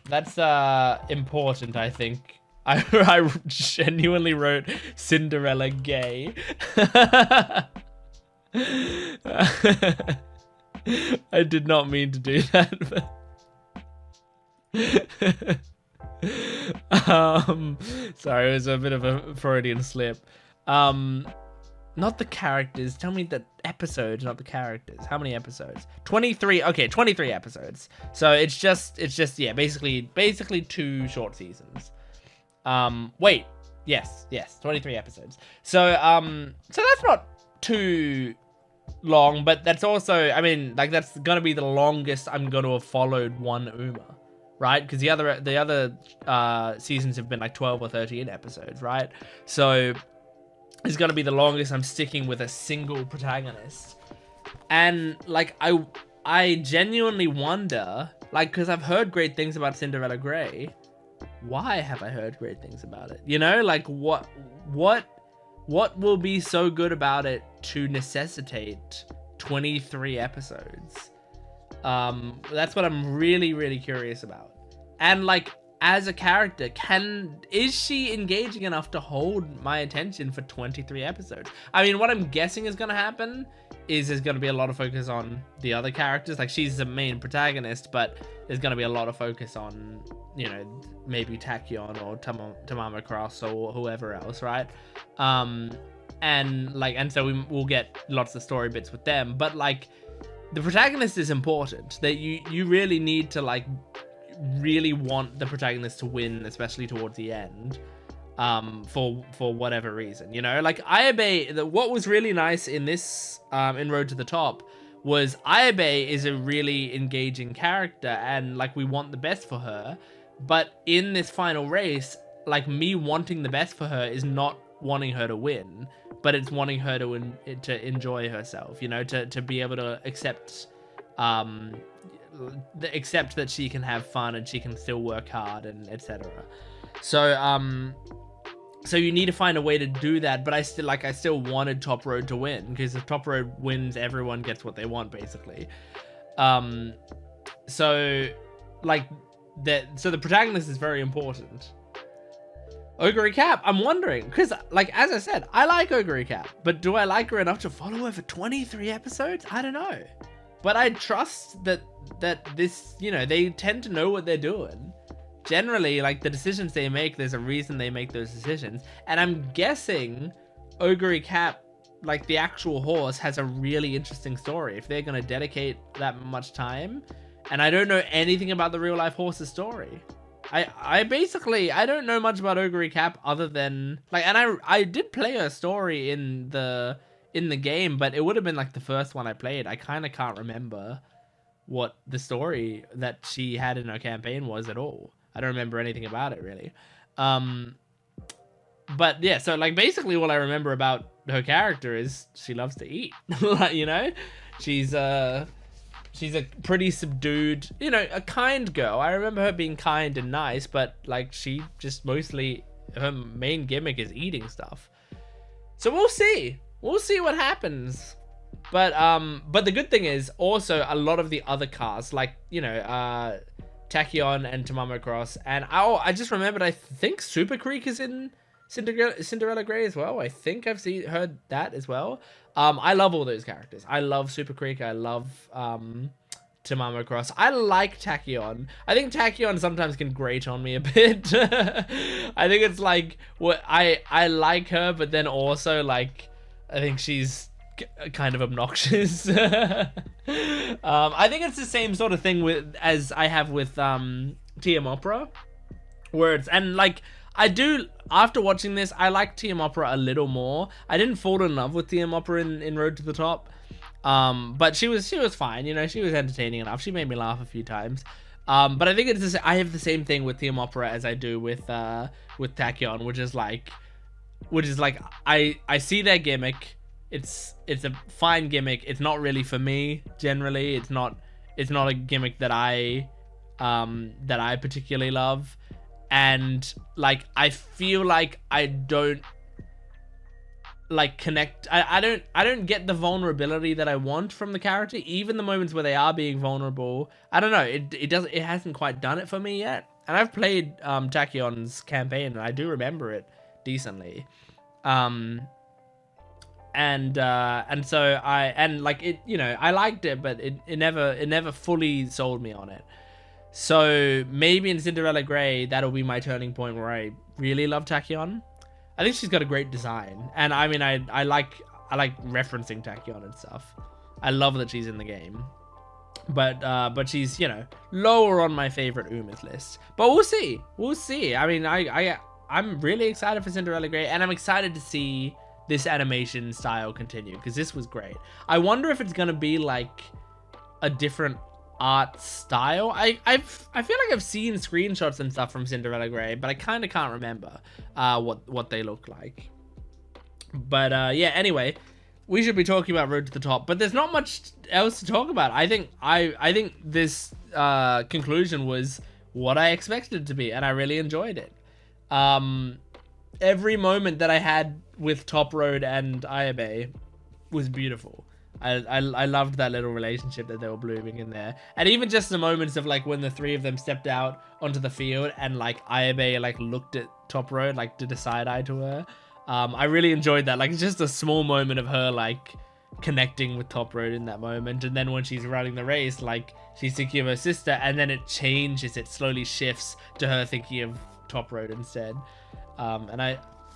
[SPEAKER 1] important, I think. I genuinely wrote Cinderella Gay. I did not mean to do that. Sorry, it was a bit of a Freudian slip. Not the characters. Tell me the episodes, not the characters. How many episodes? 23. Okay, 23 episodes. So it's just yeah, basically 2 short seasons. Wait. Yes, 23 episodes. So so that's not too long, but that's also, I mean, like, that's gonna be the longest I'm gonna have followed one Uma, right? Because the other seasons have been like 12 or 13 episodes, right? So it's gonna be the longest I'm sticking with a single protagonist. And like, I genuinely wonder, like, because I've heard great things about Cinderella Grey. Why have I heard great things about it? You know, like, what will be so good about it to necessitate 23 episodes? That's what I'm really, really curious about. And like, as a character, is she engaging enough to hold my attention for 23 episodes? I mean, what I'm guessing is going to happen is there's going to be a lot of focus on the other characters. Like, she's the main protagonist, but there's going to be a lot of focus on, you know, maybe Tachyon or Tamama Cross or whoever else, right? And so we'll get lots of story bits with them. But like, the protagonist is important. That you really need to like really want the protagonist to win, especially towards the end, for whatever reason, you know. Like, Ayabe, what was really nice in this in Road to the Top was Ayabe is a really engaging character, and like, we want the best for her. But in this final race, like, me wanting the best for her is not wanting her to win, but it's wanting her to enjoy herself, you know, to be able to accept that she can have fun and she can still work hard and etc. So you need to find a way to do that. But I still wanted Top Road to win, because if Top Road wins, everyone gets what they want, basically. So the protagonist is very important. Ogre Cap, I'm wondering, because like, as I said, I like Ogre Cap, but do I like her enough to follow her for 23 episodes? I don't know. But I trust that this, you know, they tend to know what they're doing. Generally, like, the decisions they make, there's a reason they make those decisions. And I'm guessing Ogre Cap, like, the actual horse, has a really interesting story if they're going to dedicate that much time. And I don't know anything about the real life horse's story. I don't know much about Ogre Cap other than, like, and I did play her story in the game, but it would have been like the first one I played. I kind of can't remember what the story that she had in her campaign was at all. I don't remember anything about it, really. But yeah, so like, basically all I remember about her character is she loves to eat. Like, you know, she's a pretty subdued, you know, a kind girl. I remember her being kind and nice, but like, she just mostly, her main gimmick is eating stuff. So we'll see what happens. But the good thing is also a lot of the other casts, like, you know, Tachyon and Tamamo Cross, and I just remembered, I think Super Creek is in Cinderella Grey as well. I think I've heard that as well. I love all those characters. I love Super Creek. I love Tamamo Cross. I like Tachyon. I think Tachyon sometimes can grate on me a bit. I think it's like, what I like her, but then also, like, I think she's kind of obnoxious. I think it's the same sort of thing as I have with TM Opera, where it's, and like, I do, after watching this, I like TM Opera a little more. I didn't fall in love with TM Opera in Road to the Top, but she was fine, you know, she was entertaining enough. She made me laugh a few times. But I think I have the same thing with TM Opera as I do with Tachyon, which is like I see their gimmick. It's a fine gimmick. It's not really for me. Generally, it's not a gimmick that I particularly love. And like, I feel like I don't like connect. I don't get the vulnerability that I want from the character. Even the moments where they are being vulnerable, I don't know. It hasn't quite done it for me yet. And I've played Tachyon's campaign, and I do remember it decently. And so I liked it, but it never fully sold me on it. So maybe in Cinderella Grey, that'll be my turning point where I really love Tachyon. I think she's got a great design, and I mean, I like referencing Tachyon and stuff. I love that she's in the game, but she's, you know, lower on my favorite Uma's list. But we'll see. I mean, I'm really excited for Cinderella Grey, and I'm excited to see this animation style continue, because this was great. I wonder if it's gonna be like a different art style. I feel like I've seen screenshots and stuff from Cinderella Grey, but I kind of can't remember what they look like. But yeah, anyway, we should be talking about Road to the Top, but there's not much else to talk about. I think this conclusion was what I expected it to be, and I really enjoyed it. Every moment that I had with Top Road and Ayabe was beautiful. I loved that little relationship that they were blooming in there. And even just the moments of like when the three of them stepped out onto the field and like Ayabe like looked at Top Road, like did a side eye to her. I really enjoyed that. Like just a small moment of her like connecting with Top Road in that moment. And then when she's running the race, like she's thinking of her sister, and then it changes, it slowly shifts to her thinking of Top Road instead.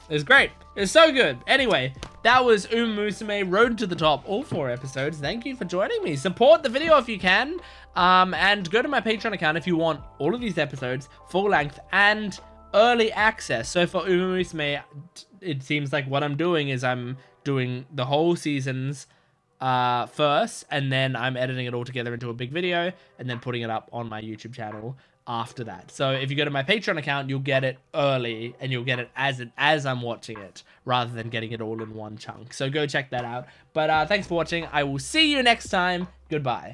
[SPEAKER 1] It was great. It was so good. Anyway, that was Uma Musume Road to the Top, all 4 episodes. Thank you for joining me. Support the video if you can, and go to my Patreon account if you want all of these episodes, full length, and early access. So for Uma Musume, it seems like what I'm doing is I'm doing the whole seasons first, and then I'm editing it all together into a big video, and then putting it up on my YouTube channel after that. So if you go to my Patreon account, you'll get it early, and you'll get it as I'm watching it, rather than getting it all in one chunk. So go check that out. But thanks for watching. I will see you next time. Goodbye.